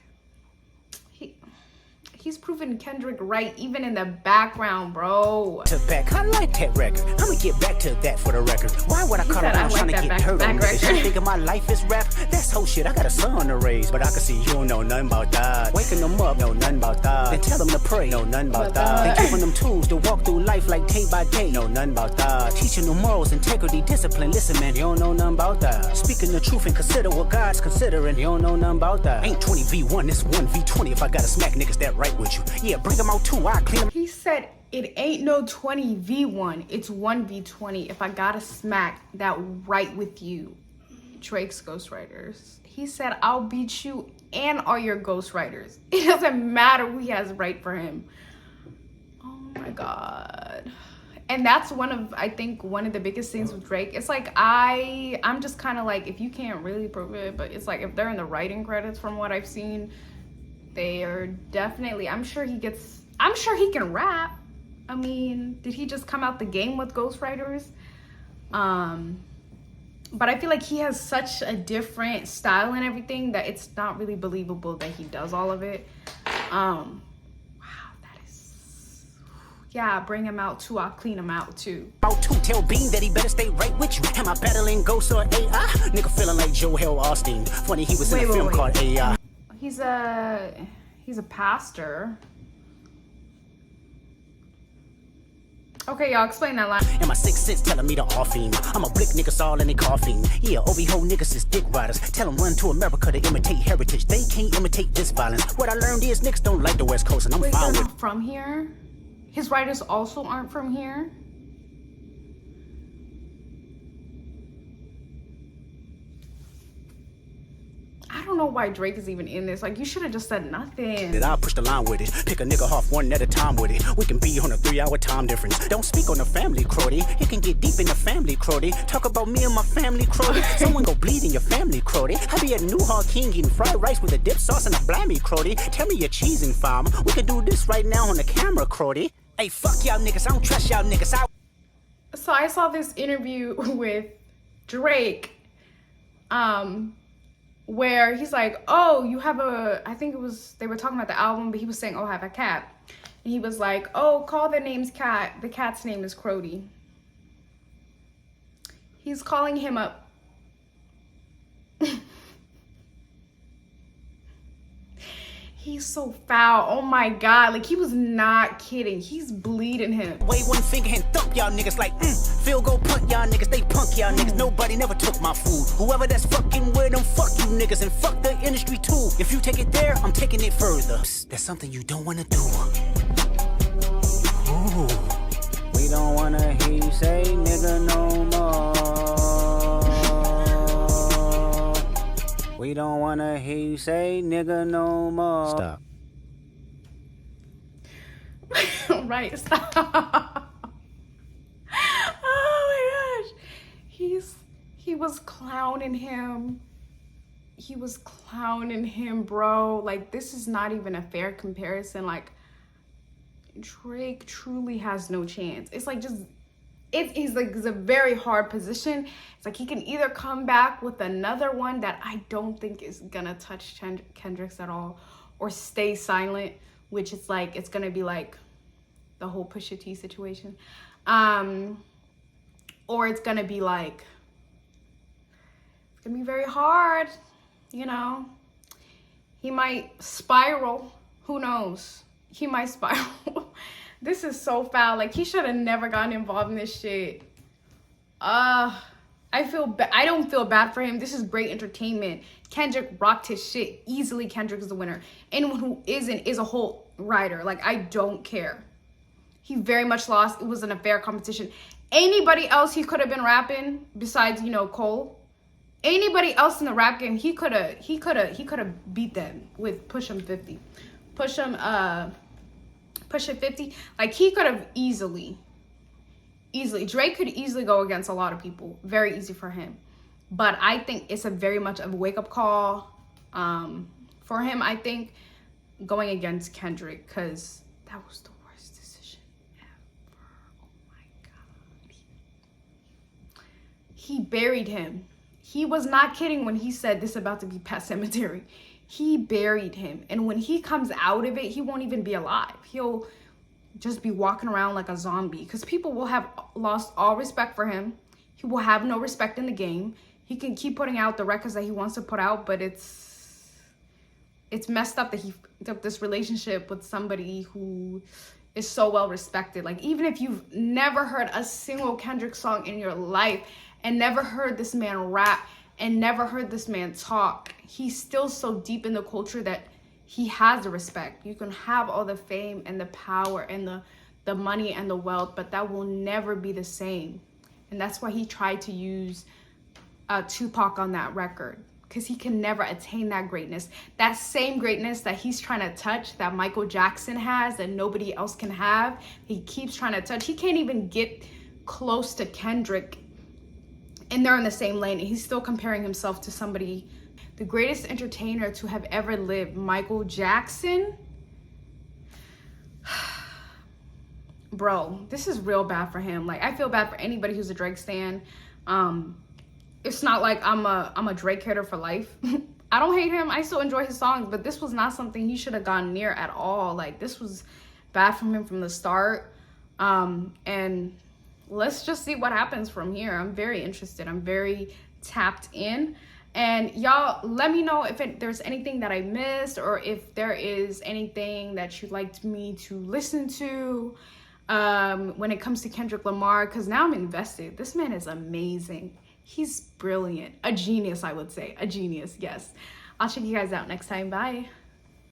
He's proven Kendrick right, even in the background, bro. To back, I like that record. I'ma get back to that for the record. Why would I call it out trying to get hurt on this? You thinking my life is rap? That's whole shit. I got a son to raise, but I can see you don't know nothing about that. Waking them up, know nothing about that. Then tell them to pray, know nothing about that. Then giving them tools to walk through life like day by day, know nothing about that. Teaching them morals, integrity, discipline. Listen, man, you don't know nothing about that. Speaking the truth and consider what God's considering. You don't know nothing about that. Ain't 20v1, it's 1v20 if I gotta smack niggas that right with you. Yeah, bring them out too. I clean them. He said it ain't no 20v1. It's 1v20 if I gotta smack that right with you. Drake's ghostwriters. He said I'll beat you and all your ghostwriters. It doesn't matter who he has right for him. Oh my God. And that's I think one of the biggest things with Drake. It's like I'm just kind of like, if you can't really prove it, but it's like if they're in the writing credits from what I've seen, they are definitely, I'm sure he can rap. I mean, did he just come out the game with ghostwriters? But I feel like he has such a different style and everything that it's not really believable that he does all of it. Wow, that is, yeah, bring him out too. I'll clean him out too. Out to tell Bean that he better stay right with you. Am I battling ghosts or AI? Nigga feeling like Joel Austin. Funny, he was in a film called AI. He's a pastor. Okay, y'all, explain that line. And my sixth sense telling me to off him. I'm a blick niggas all in they coughing. Yeah, OV-ho niggas is dick riders. Tell them run to America to imitate heritage. They can't imitate this violence. What I learned is niggas don't like the West Coast, and I'm fine with. From here? His writers also aren't from here? I don't know why Drake is even in this. Like, you should have just said nothing. I'll push the line with it. Pick a nigga off one at a time with it. We can be on a 3-hour time difference. Don't speak on the family, Crody. It can get deep in the family, Crody. Talk about me and my family, Crody. Someone go bleed in your family, Crody. I be at New Hall King eating fried rice with a dip sauce and a blammy, Crody. Tell me your cheesing, fam. We can do this right now on the camera, Crody. Hey, fuck y'all niggas. I don't trust y'all niggas. So I saw this interview with Drake, where he's like, oh, you have I think it was, they were talking about the album, but he was saying, oh, I have a cat. And he was like, oh, call the name's cat. The cat's name is Crody. He's calling him up. He's so foul. Oh my God. Like, he was not kidding. He's bleeding him. Wave one finger and thump y'all niggas like, field goal punt y'all niggas. They punk y'all niggas. Nobody never took my food. Whoever that's fucking with them, fuck you niggas. And fuck the industry too. If you take it there, I'm taking it further. Psst, that's something you don't wanna do. Ooh. We don't wanna hear you say nigga no more. We don't wanna hear you say nigga no more. Stop. Right, stop. Oh my gosh. He was clowning him. He was clowning him, bro. Like, this is not even a fair comparison. Like, Drake truly has no chance. It's like just... It's a very hard position. It's like he can either come back with another one that I don't think is gonna touch Kendrick's at all, or stay silent, which is like, it's gonna be like the whole Pusha T situation. Or it's gonna be like, it's gonna be very hard, you know. He might spiral, who knows? He might spiral. This is so foul. Like, he should have never gotten involved in this shit. I don't feel bad for him. This is great entertainment. Kendrick rocked his shit. Easily, Kendrick is the winner. Anyone who isn't is a whole rider. Like, I don't care. He very much lost. It wasn't a fair competition. Anybody else he could have been rapping besides, you know, Cole. Anybody else in the rap game, he could have beat them with Push Him 50. Push Him 50. Like, he could have easily. Drake could easily go against a lot of people. Very easy for him. But I think it's a very much of a wake-up call for him, I think, going against Kendrick, because that was the worst decision ever. Oh my God. He buried him. He was not kidding when he said this is about to be Pet Cemetery. He buried him. And when he comes out of it, he won't even be alive. He'll just be walking around like a zombie, because people will have lost all respect for him. He will have no respect in the game. He can keep putting out the records that he wants to put out, but it's messed up that he picked up this relationship with somebody who is so well respected. Like, even if you've never heard a single Kendrick song in your life and never heard this man rap and never heard this man talk, he's still so deep in the culture that he has the respect. You can have all the fame and the power and the money and the wealth, but that will never be the same. And that's why he tried to use Tupac on that record, because he can never attain that greatness. That same greatness that he's trying to touch, that Michael Jackson has, that nobody else can have, he keeps trying to touch. He can't even get close to Kendrick, and they're in the same lane, and he's still comparing himself to somebody. The greatest entertainer to have ever lived, Michael Jackson. Bro, this is real bad for him. Like, I feel bad for anybody who's a Drake stan. It's not like I'm a Drake hater for life. I don't hate him. I still enjoy his songs, but this was not something he should have gone near at all. Like, this was bad from him from the start. And let's just see what happens from here. I'm very interested. I'm very tapped in. And y'all, let me know if there's anything that I missed, or if there is anything that you'd like me to listen to when it comes to Kendrick Lamar, because now I'm invested. This man is amazing. He's brilliant. A genius, I would say. A genius, yes. I'll check you guys out next time. Bye.